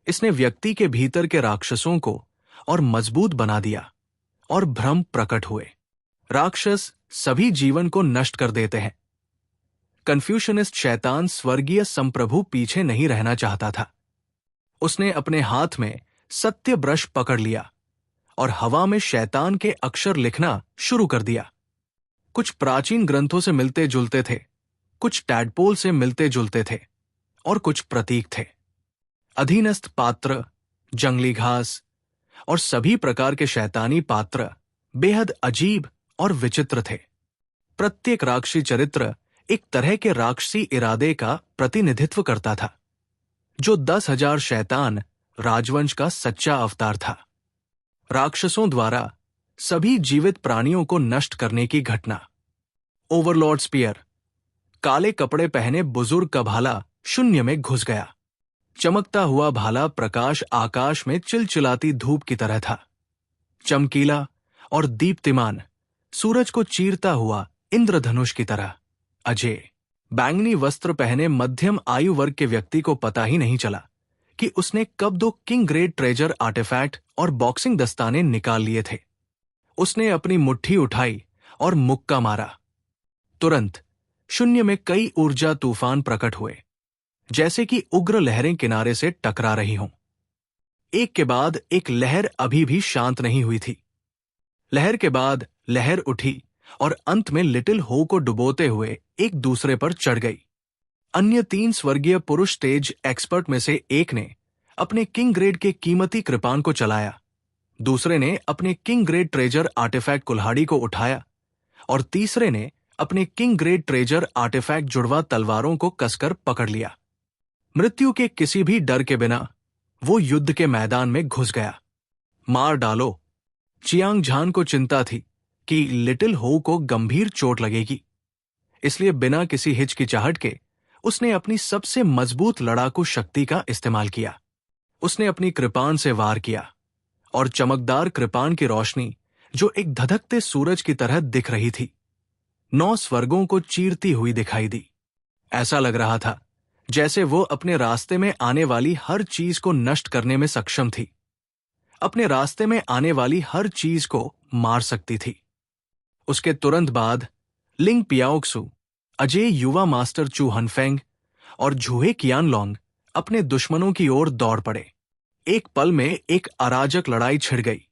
इसने व्यक्ति के भीतर के राक्षसों को और मजबूत बना दिया और भ्रम प्रकट हुए। राक्षस सभी जीवन को नष्ट कर देते हैं। कन्फ्यूशनिस्ट शैतान स्वर्गीय संप्रभु पीछे नहीं रहना चाहता था। उसने अपने हाथ में सत्य ब्रश पकड़ लिया और हवा में शैतान के अक्षर लिखना शुरू कर दिया। कुछ प्राचीन ग्रंथों से मिलते जुलते थे, कुछ टैडपोल से मिलते जुलते थे और कुछ प्रतीक थे। अधीनस्थ पात्र, जंगली घास और सभी प्रकार के शैतानी पात्र बेहद अजीब और विचित्र थे। प्रत्येक राक्षसी चरित्र एक तरह के राक्षसी इरादे का प्रतिनिधित्व करता था, जो 10,000 शैतान राजवंश का सच्चा अवतार था। राक्षसों द्वारा सभी जीवित प्राणियों को नष्ट करने की घटना। ओवरलॉर्ड स्पीयर, काले कपड़े पहने बुजुर्ग का भाला शून्य में घुस गया। चमकता हुआ भाला प्रकाश आकाश में चिलचिलाती धूप की तरह था। चमकीला और दीप्तिमान, सूरज को चीरता हुआ इंद्रधनुष की तरह। अजय, बैंगनी वस्त्र पहने मध्यम आयु वर्ग के व्यक्ति को पता ही नहीं चला कि उसने कब 2 किंग ग्रेड ट्रेजर आर्टिफैक्ट और बॉक्सिंग दस्ताने निकाल लिए थे। उसने अपनी मुट्ठी उठाई और मुक्का मारा। तुरंत शून्य में कई ऊर्जा तूफान प्रकट हुए, जैसे कि उग्र लहरें किनारे से टकरा रही हों। एक के बाद एक लहर अभी भी शांत नहीं हुई थी। लहर के बाद लहर उठी और अंत में लिटिल हो को डुबोते हुए एक दूसरे पर चढ़ गई। अन्य 3 स्वर्गीय पुरुष स्टेज एक्सपर्ट में से एक ने अपने किंग ग्रेड के कीमती कृपान को चलाया, दूसरे ने अपने किंग ग्रेड ट्रेजर आर्टिफैक्ट कुल्हाड़ी को उठाया और तीसरे ने अपने किंग ग्रेड ट्रेजर आर्टिफैक्ट जुड़वा तलवारों को कसकर पकड़ लिया। मृत्यु के किसी भी डर के बिना वो युद्ध के मैदान में घुस गया। मार डालो। चियांग झान को चिंता थी कि लिटिल हो को गंभीर चोट लगेगी, इसलिए बिना किसी हिचकिचाहट के उसने अपनी सबसे मजबूत लड़ाकू शक्ति का इस्तेमाल किया। उसने अपनी कृपान से वार किया और चमकदार कृपान की रोशनी, जो एक धधकते सूरज की तरह दिख रही थी, 9 स्वर्गों को चीरती हुई दिखाई दी। ऐसा लग रहा था जैसे वो अपने रास्ते में आने वाली हर चीज को नष्ट करने में सक्षम थी, अपने रास्ते में आने वाली हर चीज को मार सकती थी। उसके तुरंत बाद लिंग पियाओक्सु, अजय युवा मास्टर चू हनफेंग और झूहे कियानलोंग अपने दुश्मनों की ओर दौड़ पड़े। एक पल में एक अराजक लड़ाई छिड़ गई।